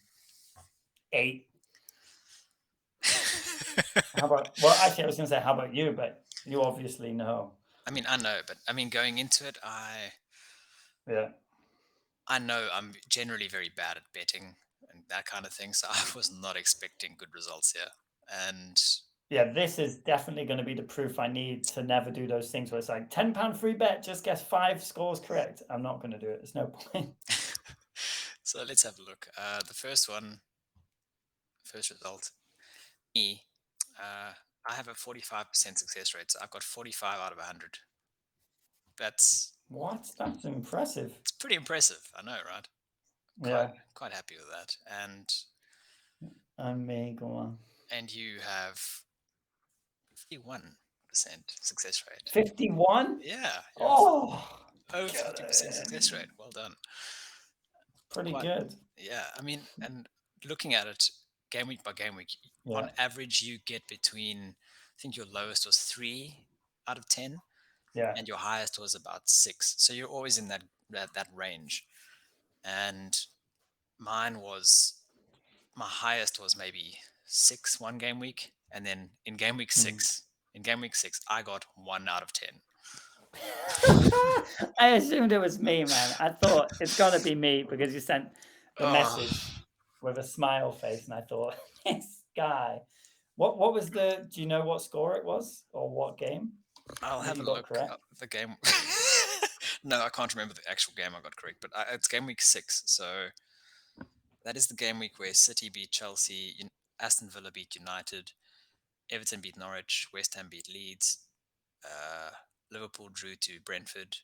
8. How about? Well, actually, I was going to say, how about you? But you obviously know. I mean, I know, but I mean, going into it, Yeah. I know I'm generally very bad at betting and that kind of thing, so I was not expecting good results here. And Yeah, this is definitely going to be the proof I need to never do those things where it's like £10 free bet, just guess 5 scores correct. I'm not going to do it. There's no point. so let's have a look. The first result, me, I have a 45% success rate. So I've got 45 out of 100. That's What? That's impressive. it's pretty impressive. I know, right? Quite Yeah, quite happy with that. I may go on. And you have 51% success rate. 51? Yeah, you have Oh, over get 50% success in. rate. Well done. Pretty Quite, good. yeah. I mean, and looking at it game week by game week, Yeah, on average, you get between, I think your lowest was 3 out of 10, yeah. and your highest was about 6. So you're always in that range. And mine was, my highest was maybe 6 one game week, and then Hmm. in game week 6, I got 1 out of 10. I assumed it was me, man. I thought it's got to be me because you sent the Oh, message with a smile face, and I thought, this guy. What was the? Do you know what score it was or what game I'll that have a you got look correct? up the game. No, I can't remember the actual game I got correct, but it's game week 6. So that is the game week where City beat Chelsea, Aston Villa beat United, Everton beat Norwich, West Ham beat Leeds, uh, Liverpool drew to Brentford,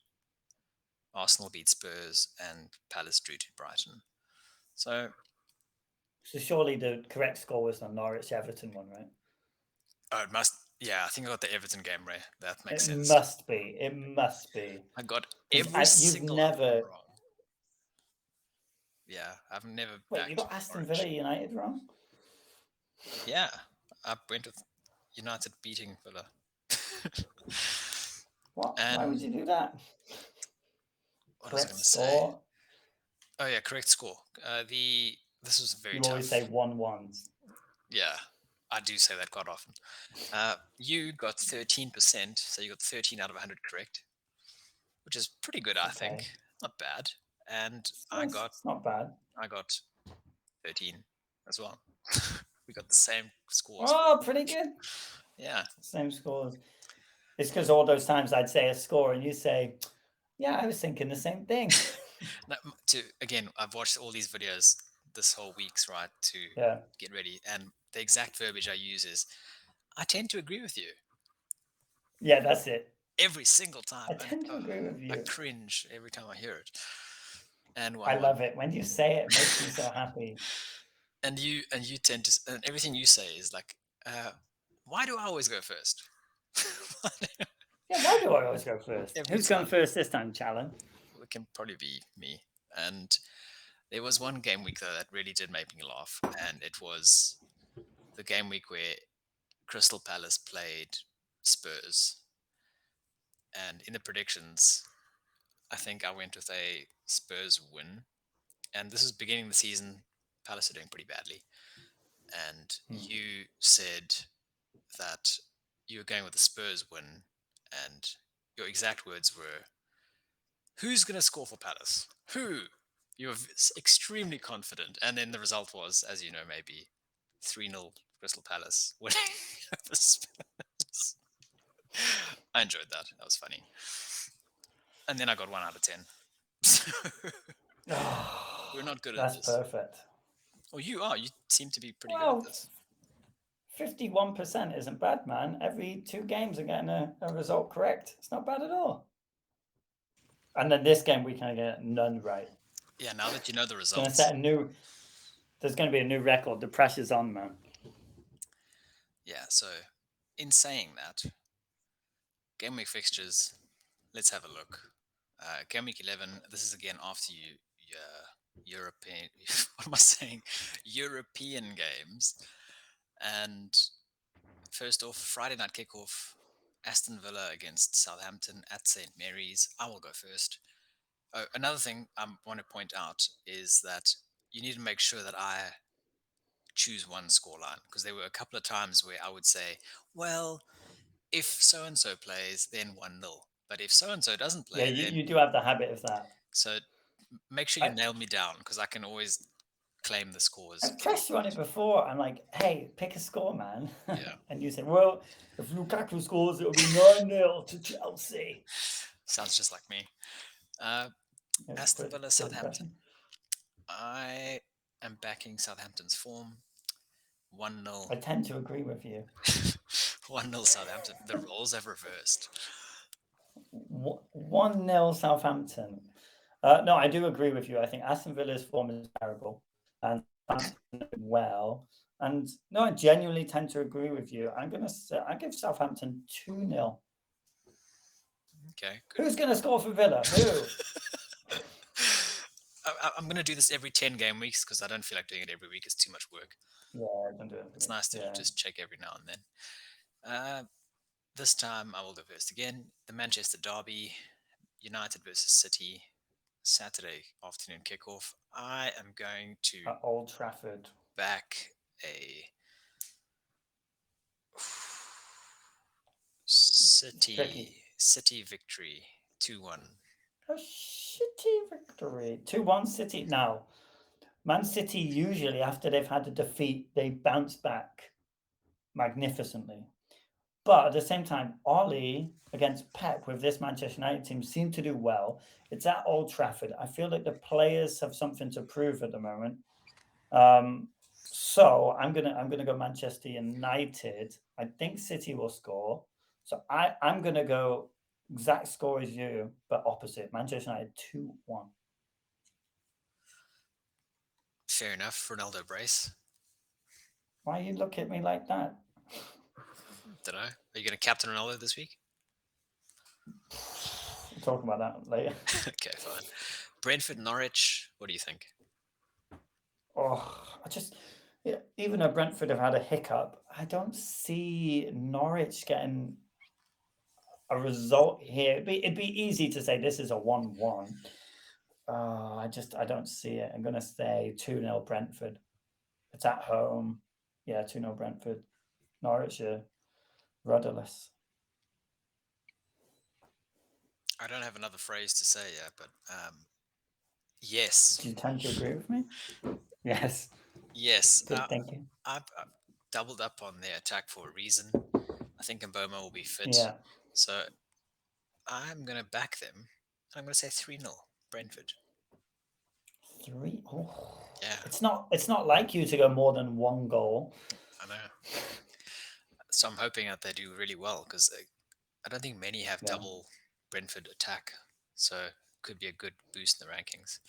Arsenal beat Spurs, and Palace drew to Brighton. So, So surely the correct score was the Norwich Everton one, right? oh, it must. Yeah, I think I got the Everton game right. That makes It sense. must be. It must be I got because every you've single other one never. wrong. Yeah, I've never Wait, you backed got Aston Villa Norwich. United wrong? Yeah, I went with United beating Villa. What? Why would And you do that? what was I Correct going to say? score. Oh yeah, correct score. This was very You always say tough. 1-1s. Yeah, I do say that quite often. You got 13%, so you got 13 out of 100 correct, which is pretty good, It's I think. okay. Not bad. And It's not bad. I got 13 as well. We got the same scores. Oh, pretty good. Yeah. Same scores. It's because all those times I'd say a score and you say, yeah, I was thinking the same thing. Now, again, I've watched all these videos this whole week's right to Yeah. get ready, and the exact verbiage I use is, I tend to agree with you Yeah, that's it. every single time, I and tend to agree with I you. cringe every time I hear it. And I 1-1. love it. When you say it, it makes me so happy. And you tend to, and everything you say is like, uh, why do I always go first? Yeah, why do I always go first? Every Who's going time. first this time, Challen? It can probably be me. And there was one game week though that really did make me laugh, and it was the game week where Crystal Palace played Spurs. And in the predictions, I think I went with a Spurs win. And this is beginning of the season. Palace are doing pretty badly. And Hmm. you said that you were going with the Spurs win. And your exact words were, who's going to score for Palace? Who? You were extremely confident. And then the result was, as you know, maybe 3-0 Crystal Palace winning over Spurs. I enjoyed that. That was funny. And then I got 1 out of 10. We're Oh, not good at that's this. perfect. Oh, you are. You seem to be pretty good at Well, this. 51% isn't bad, man. Every 2 games are getting a result correct. It's not bad at all. And then this game, we can get none right. Yeah, now that you know the It's going to results. set a new, there's going to be a new record. The pressure's on, man. Yeah, so in saying that, game week fixtures, let's have a look. Game week 11, this is again after European, what am I saying? European games. And first off, Friday night kickoff, Aston Villa against Southampton at St. Mary's. I will go first. Oh, another thing I want to point out is that you need to make sure that I choose one scoreline, because there were a couple of times where I would say, well, if so and so plays, then 1-0. But if so and so doesn't Yeah, play, then you do have the habit of that. so Make sure you I, nail me down because I can always claim the scores I've for you. pressed you on it before. I'm like, hey, pick a score, man. Yeah, And you say, well, if Lukaku scores, it'll be 9-0 to Chelsea. sounds just like me. Uh, It's Aston pretty, Villa, pretty Southampton. depressing. I am backing Southampton's form. 1-0. I tend to agree with you. 1-0 Southampton. The roles have reversed. 1-0 Southampton. No, I do agree with you. I think Aston Villa's form is terrible and Southampton are doing well. And no, I genuinely tend to agree with you. I'm gonna say I give Southampton 2-0. Okay, good. Who's gonna score for Villa? Who? I'm going to do this every 10 game weeks because I don't feel like doing it every week. It's too much work. Yeah, don't do it for It's me. nice to Yeah. just check every now and then. This time I will go first again. The Manchester Derby, United versus City, Saturday afternoon kickoff. I am going to At Old Trafford. back a It's tricky. City victory 2-1. A shitty victory. 2-1 City. Now, Man City usually, after they've had a defeat, they bounce back magnificently. But at the same time, Ollie against Pep with this Manchester United team seemed to do well. It's at Old Trafford. I feel like the players have something to prove at the moment. Um, so I'm gonna go Manchester United. I think City will score. So I'm gonna go exact score as you, but opposite. Manchester United 2-1. Fair enough. Ronaldo brace. Why you look at me like that? Don't know. Are you going to captain Ronaldo this week? We'll talk about that later. Okay, fine. Brentford Norwich. What do you think? Oh, even though Brentford have had a hiccup, I don't see Norwich getting a result here. It'd be easy to say this is a 1-1. I don't see it. I'm gonna say 2-0 Brentford. It's at home. Yeah, 2-0 Brentford. Norwich are rudderless. I don't have another phrase to say yet, but yes. Do you tend to agree with me? Yes. Yes. Good thinking. I've doubled up on their attack for a reason. I think Mboma will be fit. Yeah. So I'm going to back them. I'm going to say 3-0 Brentford. 3. Oh. Yeah, It's not like you to go more than one goal. I know. So I'm hoping that they do really well because I don't think many have Yeah. double Brentford attack. So could be a good boost in the rankings.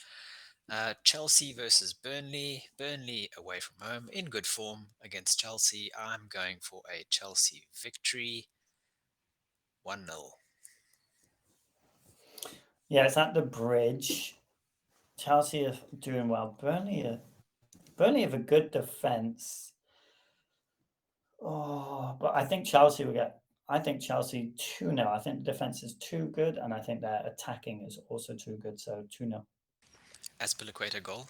Chelsea versus Burnley. Burnley away from home in good form against Chelsea. I'm going for a Chelsea victory 1-0. Yeah, it's at the bridge. Chelsea are doing well. Burnley have a good defense. Oh, but I think Chelsea will get. I think Chelsea 2-0. I think the defense is too good, and I think their attacking is also too good. So 2-0. Azpilicueta goal.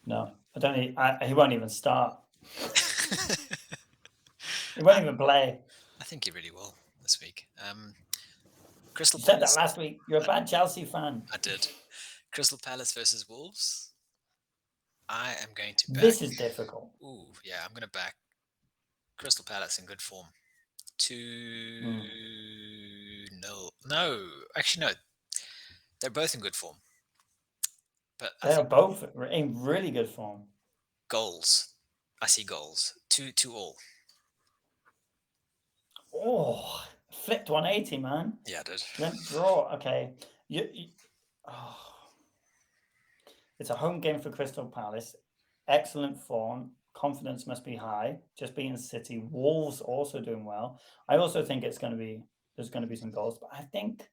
No, I don't. He won't even start. He I, won't even play. I think he really will this week. Crystal You said that Palace. last week. You're a I, bad Chelsea fan. I did. Crystal Palace versus Wolves. I am going to back. This is difficult. Ooh, yeah, I'm going to back Crystal Palace in good form. 2 Mm. nil. No, actually, no. They're both in good form. But I They are think both in really good form. goals. I see goals. 2 all. Oh, flipped 180, man. Yeah, I did. You went draw. Okay. Oh, it's a home game for Crystal Palace. Excellent form. Confidence must be high. Just being City. Wolves also doing well. I also think there's going to be some goals, but I think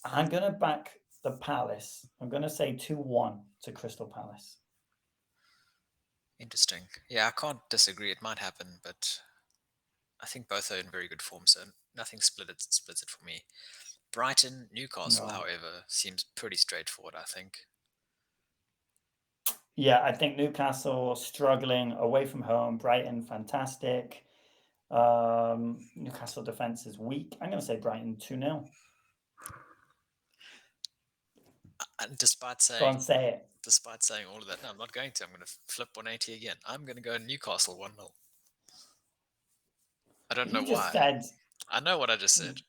I'm going to back the Palace. I'm going to say 2-1 to Crystal Palace. Interesting. Yeah, I can't disagree. It might happen, but I think both are in very good form, so nothing splits it for me. Brighton, Newcastle, No. however, seems pretty straightforward, I think. Yeah, I think Newcastle struggling away from home. Brighton, fantastic. Newcastle defense is weak. I'm going to say Brighton 2-0. And despite Go saying on, say it. all of that, no, I'm not going to. I'm going to flip 180 again. I'm going to go Newcastle 1-0. I don't know You just why. said I know what I just said.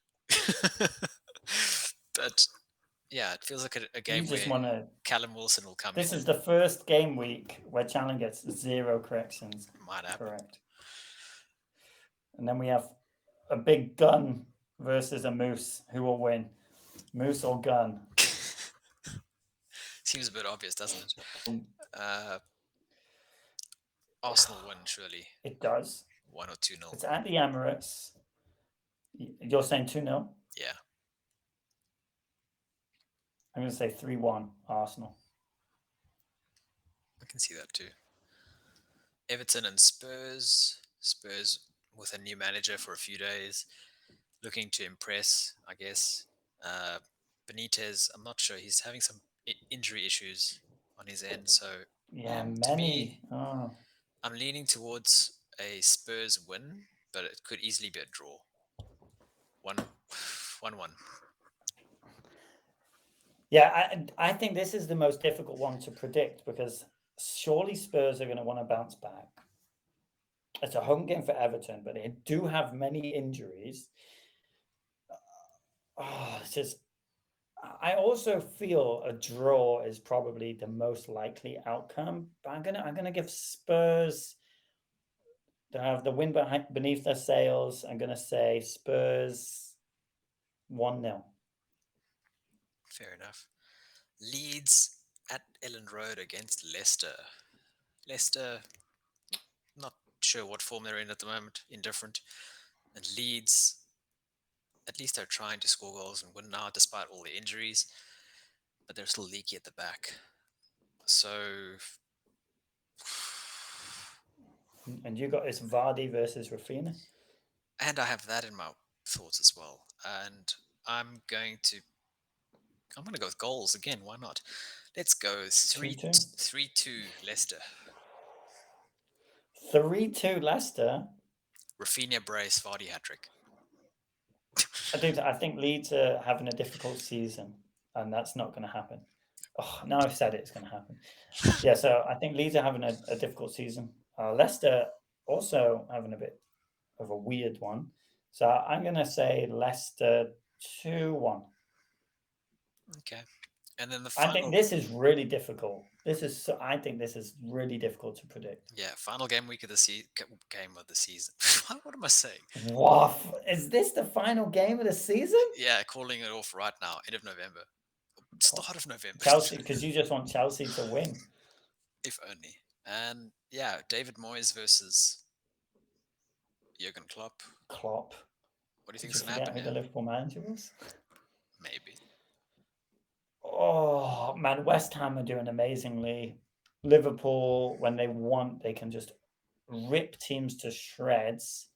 But yeah, it feels like a you game just where want to. Callum Wilson will come in This is and the first game week where Challen gets 0 corrections. might happen. Correct. And then we have a big gun versus a moose. Who will win? Moose or gun? Seems a bit obvious, doesn't it? Um, Arsenal win, surely. It does. 1 or 2-0. It's at the Emirates. You're saying 2-0? Yeah. I'm going to say 3-1 Arsenal. I can see that too. Everton and Spurs. Spurs with a new manager for a few days. Looking to impress, I guess. Benitez, I'm not sure. He's having some injury issues on his end. So Yeah, to me, many. Oh. I'm leaning towards a Spurs win, but it could easily be a draw. 1-1. Yeah, I think this is the most difficult one to predict because surely Spurs are going to want to bounce back. It's a home game for Everton, but they do have many injuries. It's just. I also feel a draw is probably the most likely outcome, but I'm gonna give Spurs to have the wind beneath their sails. I'm gonna say Spurs 1-0. Fair enough. Leeds at Ellen Road against Leicester. Leicester, not sure what form they're in at the moment, indifferent. And Leeds, at least they're trying to score goals and win now despite all the injuries, but they're still leaky at the back. So, And you got this Vardy versus Rafinha. and I have that in my thoughts as well. And I'm going to go with goals again. Why not? Let's go 3-2 Leicester. 3-2 Leicester. Rafinha brace, Vardy hat trick. I think Leeds are having a difficult season, and that's not going to happen. Oh, now I've said it's going to happen. Yeah, so I think Leeds are having a difficult season. Leicester also having a bit of a weird one. So I'm going to say Leicester 2-1. Okay. And then the I final. think this is really difficult. I think this is really difficult to predict. Yeah, final game week of the game of the season. What am I saying? Wow, is this the final game of the season? Yeah, calling it off right now, end of November, start of November. Chelsea, because you just want Chelsea to win. If only. And yeah, David Moyes versus Jurgen Klopp. Klopp. What do you think Did is you going to forget happen who here? the Liverpool manager was? Maybe. Oh man, West Ham are doing amazingly. Liverpool, when they want, they can just rip teams to shreds.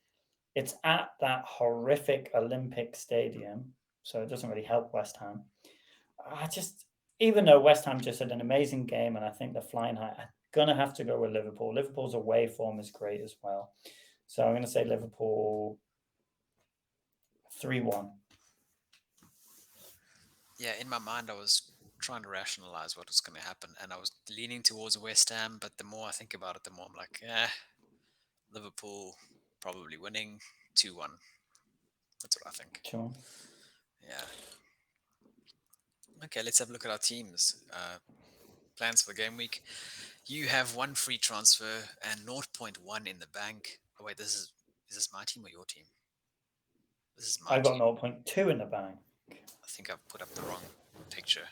It's at that horrific Olympic stadium, so it doesn't really help West Ham. Even though West Ham just had an amazing game, and I think they're flying high, I'm gonna have to go with Liverpool. Liverpool's away form is great as well, so I'm gonna say Liverpool 3-1. Yeah, in my mind, I was trying to rationalize what was going to happen, and I was leaning towards West Ham, but the more I think about it, the more I'm like, Liverpool probably winning 2-1. That's what I think. 2-1. Yeah. Okay, let's have a look at our teams. Plans for the game week. You have one free transfer and 0.1 in the bank. Oh wait, is this my team or your team? This is my I got team. 0.2 in the bank. I think I've put up the wrong picture.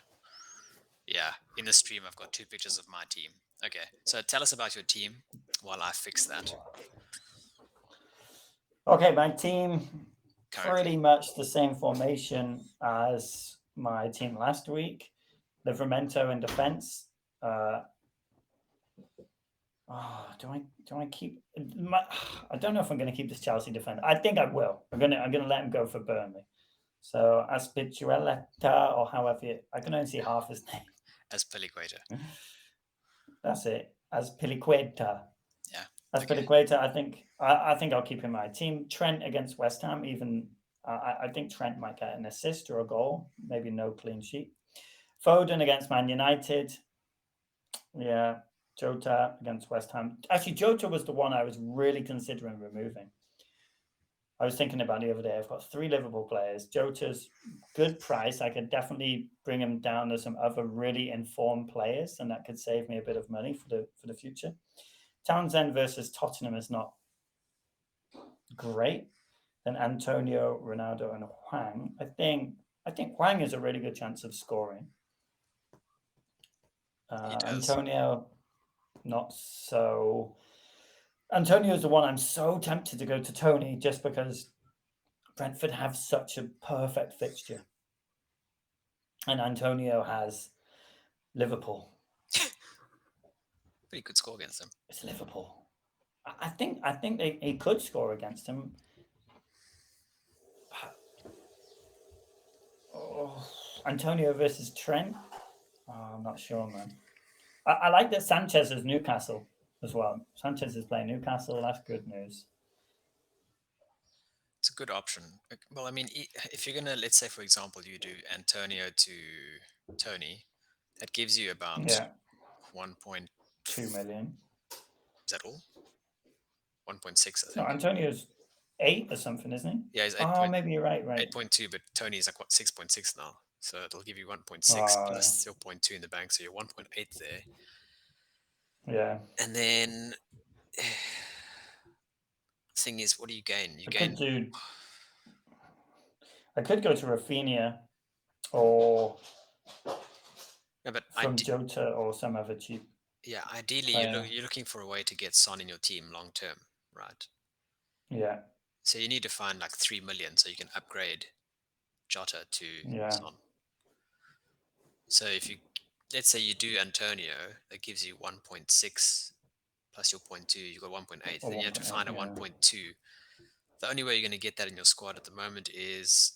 Yeah, in the stream I've got two pictures of my team. Okay, so tell us about your team while I fix that. Okay, my team Currently. pretty much the same formation as my team last week. Livramento in defense. Do I keep? I don't know if I'm going to keep this Chelsea defender. I think I will. I'm gonna let him go for Burnley. So Aspicciueletta, or however I can only see half his name. Azpilicueta. That's it. Azpilicueta. Yeah. Azpilicueta. I think I'll keep him in my team. Trent against West Ham. Even I think Trent might get an assist or a goal. Maybe no clean sheet. Foden against Man United. Yeah. Jota against West Ham. Actually, Jota was the one I was really considering removing. I was thinking about the other day. I've got 3 Liverpool players. Jota's good price. I could definitely bring him down to some other really informed players, and that could save me a bit of money for the future. Townsend versus Tottenham is not great. Then Antonio, Ronaldo, and Hwang. I think Hwang has a really good chance of scoring. He does. Antonio, not so. Antonio is the one I'm so tempted to go to Tony just because Brentford have such a perfect fixture. And Antonio has Liverpool. But he could score against them. It's Liverpool. I think he could score against him. Oh, Antonio versus Trent. Oh, I'm not sure, man. I like that Sanchez is Newcastle as well. Sanchez is playing Newcastle. That's good news. It's a good option. Well, I mean, if you're gonna, let's say, for example, you do Antonio to Tony, that gives you about 1.2 million. Is that all? 1.6, I No, think. Antonio's 8 or something, isn't he? Yeah, he's 8. Maybe you're right. 8.2, but Tony's like what 6.6 now. So it'll give you 1.6 plus 0.2 in the bank, so you're 1.8 there. Yeah. And then thing is, what do you gain? I could go to Rafinha or from Jota or some other cheap. Yeah, ideally you're looking for a way to get Son in your team long term, right? Yeah. So you need to find like 3 million so you can upgrade Jota to Son. So if you, let's say you do Antonio, that gives you 1.6 plus your 0.2, you've got 1.8. Then you have to find a 1.2. The only way you're going to get that in your squad at the moment is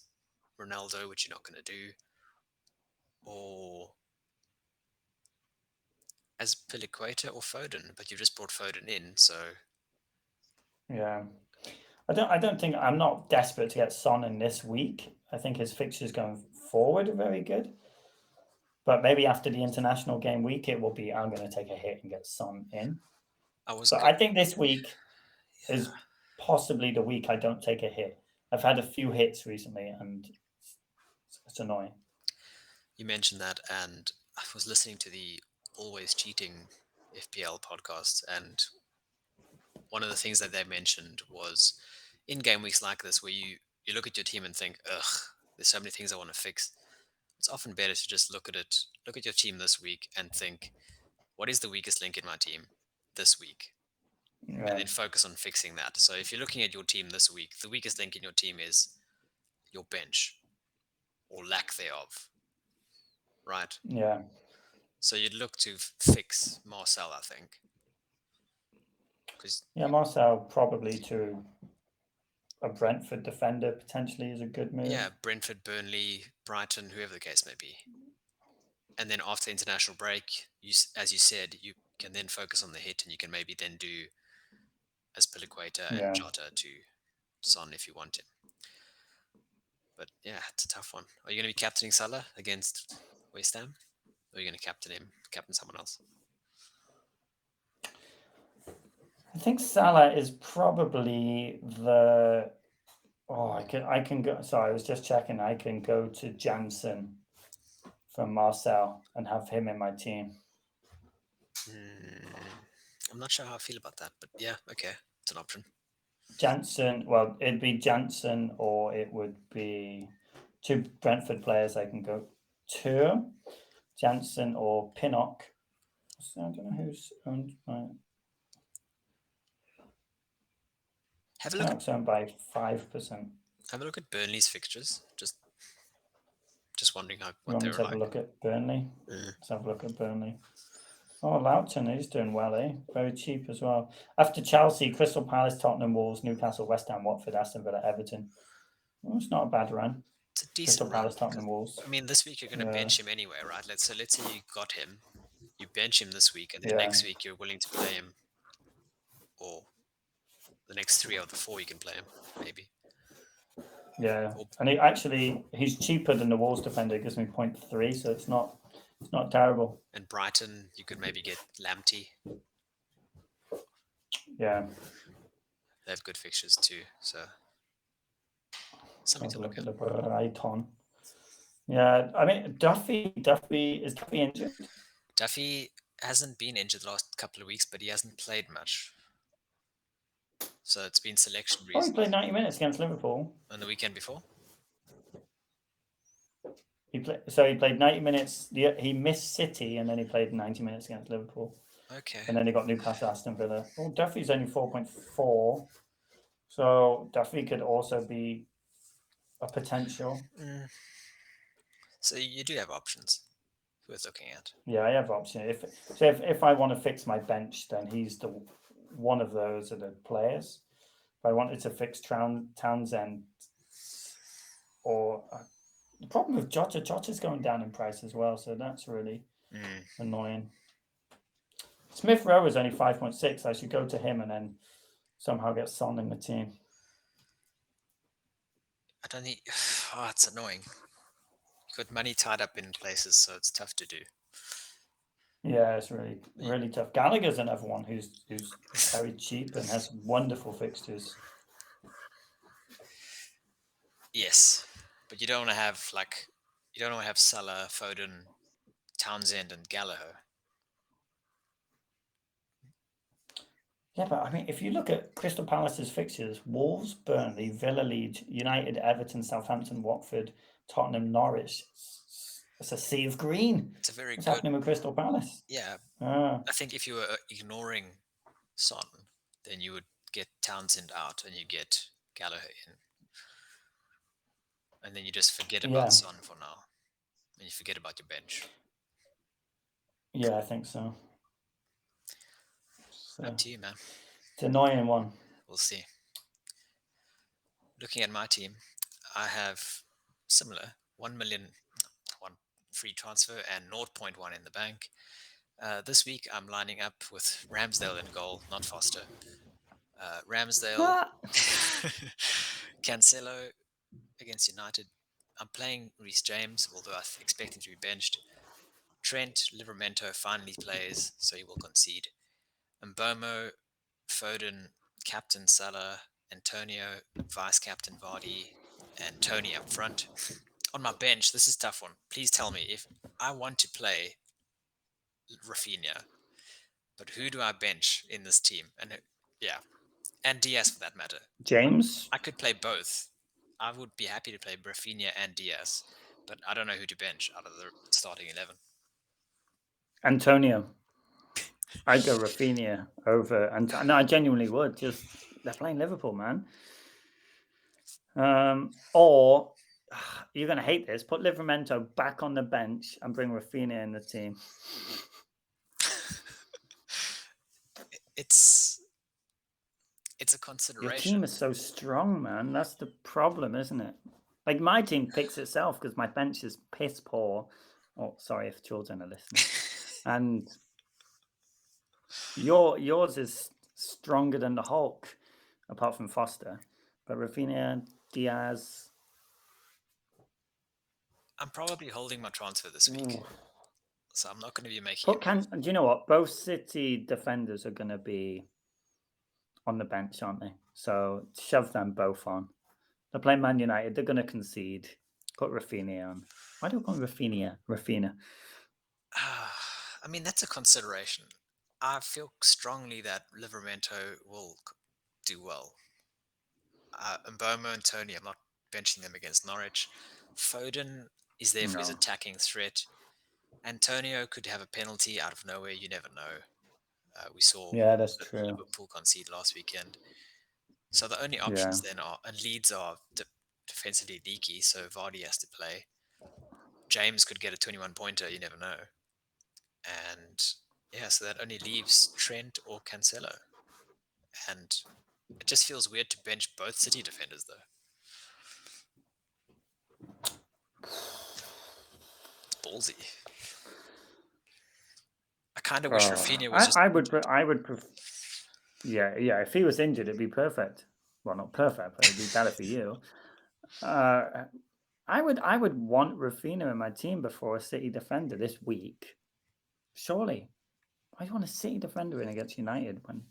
Ronaldo, which you're not going to do, or as Piliqueta or Foden, but you've just brought Foden in, so yeah. I don't think I'm not desperate to get Son in this week. I think his fixtures going forward are very good. But maybe after the international game week, it will be I'm going to take a hit and get Son in. I think this week is possibly the week I don't take a hit. I've had a few hits recently, and it's annoying. You mentioned that, and I was listening to the Always Cheating FPL podcast, and one of the things that they mentioned was in game weeks like this, where you look at your team and think, ugh, there's so many things I want to fix. It's often better to just look at your team this week and think, what is the weakest link in my team this week? Yeah. And then focus on fixing that. So if you're looking at your team this week, the weakest link in your team is your bench or lack thereof, right? Yeah. So you'd look to fix Marcel, I think. Marcel probably to a Brentford defender potentially is a good move. Yeah, Brentford, Burnley, Brighton, whoever the case may be. And then after international break, as you said, you can then focus on the hit, and you can maybe then do as Piliqueta and Jota to Son if you want him. But yeah, it's a tough one. Are you going to be captaining Salah against West Ham? Or are you going to captain someone else? I think Salah is probably the. Oh, I can go. Sorry, I was just checking. I can go to Jansen from Marcel and have him in my team. I'm not sure how I feel about that, but yeah, okay, it's an option. Jansen, well, it'd be Jansen, or it would be 2 Brentford players I can go to. Jansen or Pinnock. So I don't know who's owned by. Have a look. Pinnock's owned by 5%. Have a look at Burnley's fixtures. Just wondering what they're like. Have a look at Burnley. Let's have a look at Burnley. Oh, Leighton, he's doing well, eh? Very cheap as well. After Chelsea, Crystal Palace, Tottenham, Wolves, Newcastle, West Ham, Watford, Aston Villa, Everton. Well, it's not a bad run. It's a decent Crystal Palace, Tottenham, Wolves. I mean, this week you're going to bench him anyway, right? Let's say you got him, you bench him this week, and then next week you're willing to play him, or the next 3 out of the 4 you can play him, maybe. Yeah, and he's cheaper than the Wolves defender. It gives me 0.3, so it's not It's not terrible. And Brighton, you could maybe get Lamptey. Yeah. They have good fixtures too, so something Have to a look look at. at the Brighton. Yeah, I mean Duffy is Duffy injured? Duffy hasn't been injured the last couple of weeks, but he hasn't played much. So it's been selection Oh, he reasons. played 90 minutes against Liverpool. On the weekend before? He played 90 minutes. He missed City and then he played 90 minutes against Liverpool. Okay. And then he got Newcastle, Aston Villa. Oh, Duffy's only 4.4. So Duffy could also be a potential. So you do have options worth looking at. Yeah, I have option. If I want to fix my bench, then he's the one of those are the players. If I wanted to fix Townsend, or the problem with Jota's going down in price as well, so that's really annoying. Smith Rowe is only 5.6. I should go to him and then somehow get Son in the team. I don't need. Oh, it's annoying. You've got money tied up in places, so it's tough to do. Yeah, it's really tough. Gallagher's another one who's very cheap and has wonderful fixtures. Yes, but you don't want to have Salah, Foden, Townsend, and Gallagher. Yeah, but I mean, if you look at Crystal Palace's fixtures, Wolves, Burnley, Villa, Leeds, United, Everton, Southampton, Watford, Tottenham, Norwich. It's a sea of green. It's a very What's good. happening with Crystal Palace? Yeah, Ah, I think if you were ignoring Son, then you would get Townsend out and you get Gallagher in, and then you just forget about yeah, Son for now, and you forget about your bench. yeah, I think so. Up to you, man. It's an annoying one. We'll see. Looking at my team, I have similar 1 million, one free transfer and 0.1 in the bank. This week, I'm lining up with Ramsdale in goal, not Foster. Ramsdale, Ah, Cancelo against United. I'm playing Reece James, although I expect him to be benched. Trent Livramento finally plays, so he will concede. Mbomo, Foden, Captain Salah, Antonio, Vice Captain Vardy, and Tony up front. On my bench, this is a tough one. Please tell me if I want to play Rafinha, but who do I bench in this team? And Diaz for that matter. James, I could play both. I would be happy to play Rafinha and Diaz, but I don't know who to bench out of the starting 11. Antonio. I'd go Rafinha over, and no, I genuinely would. Just they're playing Liverpool, man. Or you're going to hate this. Put Livramento back on the bench and bring Rafinha in the team. It's a consideration. Your team is so strong, man. That's the problem, isn't it? Like my team picks itself because my bench is piss poor. Oh, sorry if children are listening. And yours is stronger than the Hulk, apart from Foster. But Rafinha, Diaz. I'm probably holding my transfer this week, so I'm not going to be making. Do you know what? Both City defenders are going to be on the bench, aren't they? So shove them both on. They're playing Man United. They're going to concede. Put Rafinha on. Why do we call him Rafinha? I mean, that's a consideration. I feel strongly that Livramento will do well. Mbomo and Tony, I'm not benching them against Norwich. Foden is there for his attacking threat. Antonio could have a penalty out of nowhere. You never know. We saw that's true. Liverpool concede last weekend. So the only options then are, and Leeds are defensively leaky, so Vardy has to play. James could get a 21-pointer, you never know. And yeah, so that only leaves Trent or Cancelo. And it just feels weird to bench both City defenders, though. It's ballsy. I kind of wish Rafinha was just. I would prefer. Yeah. If he was injured, it'd be perfect. Well, not perfect, but it'd be better for you. I would want Rafinha in my team before a City defender this week. Surely. Why do you want a City defender in against United when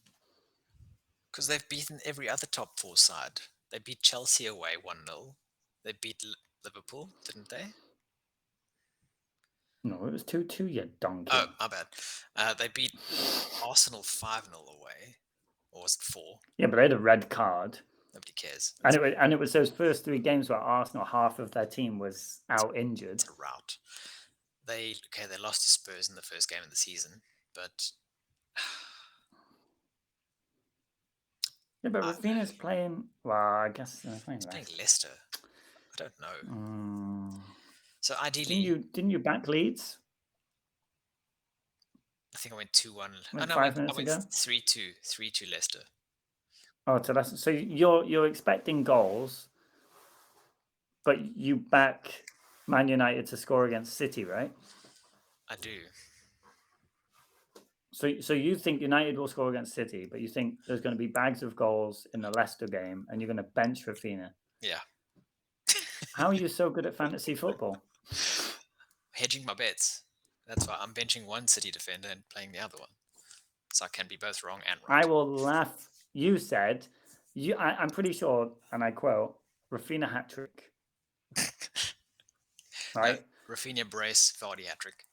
Because they've beaten every other top four side. They beat Chelsea away 1-0. They beat Liverpool, didn't they? no, it was 2-2, you Oh, donkey. my bad. They beat Arsenal 5-0 away. Or was it 4? Yeah, but they had a red card. Nobody cares. And it was those first 3 games where Arsenal, half of their team was out injured. It's a rout. They lost to Spurs in the first game of the season, but Yeah, but Rafinha's playing. Well, I guess they're playing he's playing less. Leicester. I don't know. So Didn't ideally, you back Leeds I think I went 2-1. Oh like no, 5 minutes I went ago? 3-2, 3-2 Leicester. Oh, so that's so you're expecting goals, but you back Man United to score against City, right? I do. So you think United will score against City, but you think there's going to be bags of goals in the Leicester game, and you're going to bench Rafinha. Yeah. How are you so good at fantasy football? Hedging my bets. That's why I'm benching one City defender and playing the other one. So I can be both wrong and right. I will laugh. You said, I'm pretty sure, and I quote, Rafinha hat trick, right? No, Rafinha brace, Vardy hat trick.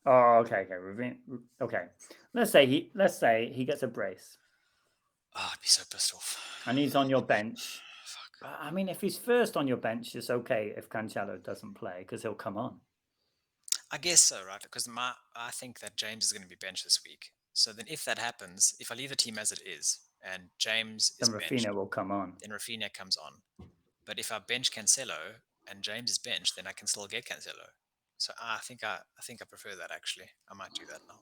Oh, okay. Rafinha, okay. Let's say he gets a brace, Oh, I'd be so pissed off. and he's on your bench. Fuck. I mean, if he's first on your bench, it's okay if Cancelo doesn't play because he'll come on. I guess so, right? Because I think that James is going to be benched this week. So then, if that happens, if I leave the team as it is and James is Then benched, Rafinha will come on. then Rafinha comes on. But if I bench Cancelo and James is benched, then I can still get Cancelo. So I think I prefer that actually. I might do that now.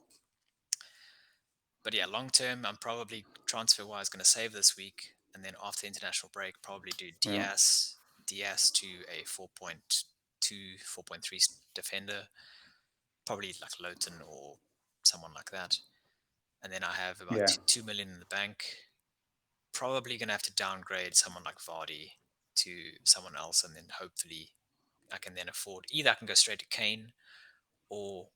But yeah, long term, I'm probably transfer wise going to save this week, and then after international break, probably do Yeah. Diaz to a 4.2, 4.3 defender, probably like Leighton or someone like that. And then I have about Yeah. 2 million in the bank. Probably going to have to downgrade someone like Vardy to someone else, and then hopefully I can then afford either I can go straight to Kane or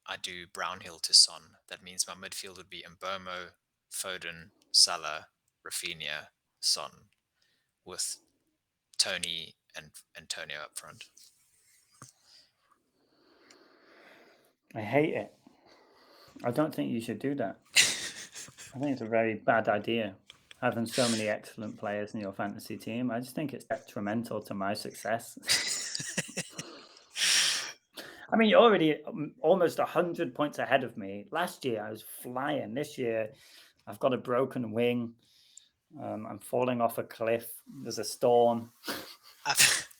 I do Brownhill to Son. That means my midfield would be Mbomo, Foden, Salah, Rafinha, Son, with Tony and Antonio up front. I hate it. I don't think you should do that. I think it's a very bad idea having so many excellent players in your fantasy team. I just think it's detrimental to my success. I mean, you're already almost 100 points ahead of me. Last year, I was flying. This year, I've got a broken wing. I'm falling off a cliff. There's a storm.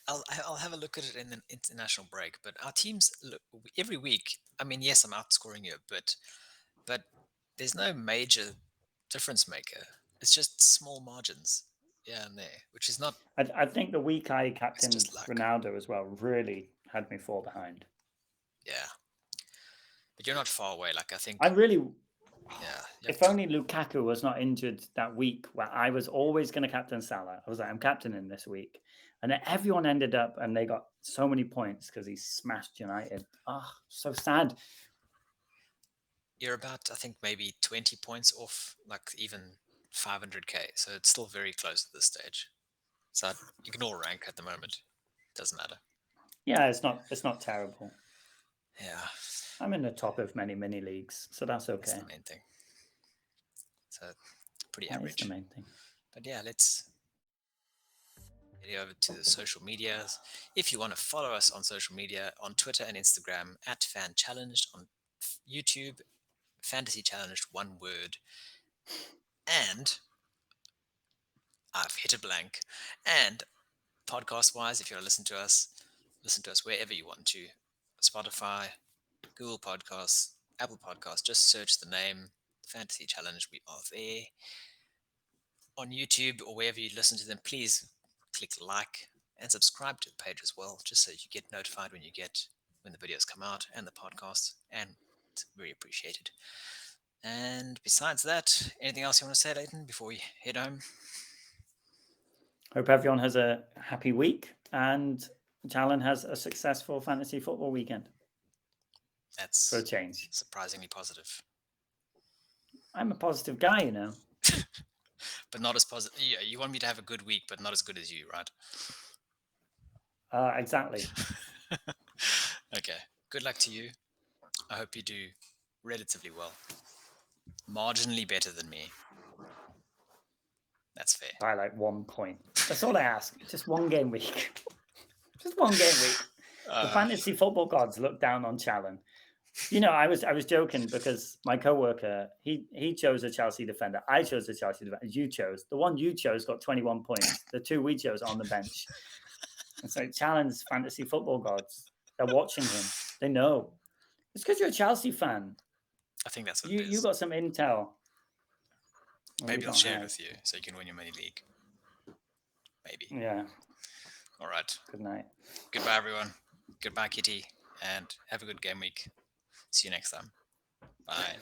I'll have a look at it in the international break. But our teams look every week. I mean, yes, I'm outscoring you, but there's no major difference maker. It's just small margins, yeah, and there, which is not. I think the week I It's captained just luck. Ronaldo as well really had me fall behind. Yeah, but you're not far away. Like I think. I really. Yeah. If only Lukaku was not injured that week where I was always going to captain Salah. I was like, I'm captaining this week. And then everyone ended up and they got so many points because he smashed United. Oh, so sad. You're about, I think, maybe 20 points off, like even 500k. So it's still very close at this stage. So I'd ignore rank at the moment. Doesn't matter. Yeah, it's not terrible. Yeah. I'm in the top of many mini leagues, so that's okay. That's the main thing. So pretty That average. is the main thing. But yeah, let's head over to the social medias. If you want to follow us on social media, on Twitter and Instagram, at FanChallenged, on YouTube, FantasyChallenged, one word. And I've hit a blank. And podcast wise, if you want to listen to us wherever you want to. Spotify, Google Podcasts, Apple Podcasts, just search the name Fantasy Challenge. We are there. On YouTube or wherever you listen to them, please click like and subscribe to the page as well, just so you get notified when the videos come out and the podcasts, and it's very appreciated. And besides that, anything else you want to say, Leighton, before we head home? Hope everyone has a happy week. and Challen has a successful fantasy football weekend. That's for a change. surprisingly positive. I'm a positive guy, you know. But not as positive. You want me to have a good week, but not as good as you, right? Exactly. Okay. Good luck to you. I hope you do relatively well. Marginally better than me. That's fair. By like 1 point. That's all I ask. Just one game week. Just one game week. The fantasy football gods look down on Challen. You know, I was joking because my coworker he chose a Chelsea defender. I chose a Chelsea defender. You chose the one you chose got 21 points. The two we chose on the bench. It's like Challen's fantasy football gods. They're watching him. They know. It's because you're a Chelsea fan. I think that's what it You is. got some intel. Maybe I'll share it with you so you can win your mini league. Maybe. Yeah. All right. Good night. Goodbye, everyone. Goodbye, Kitty. And have a good game week. See you next time. Bye.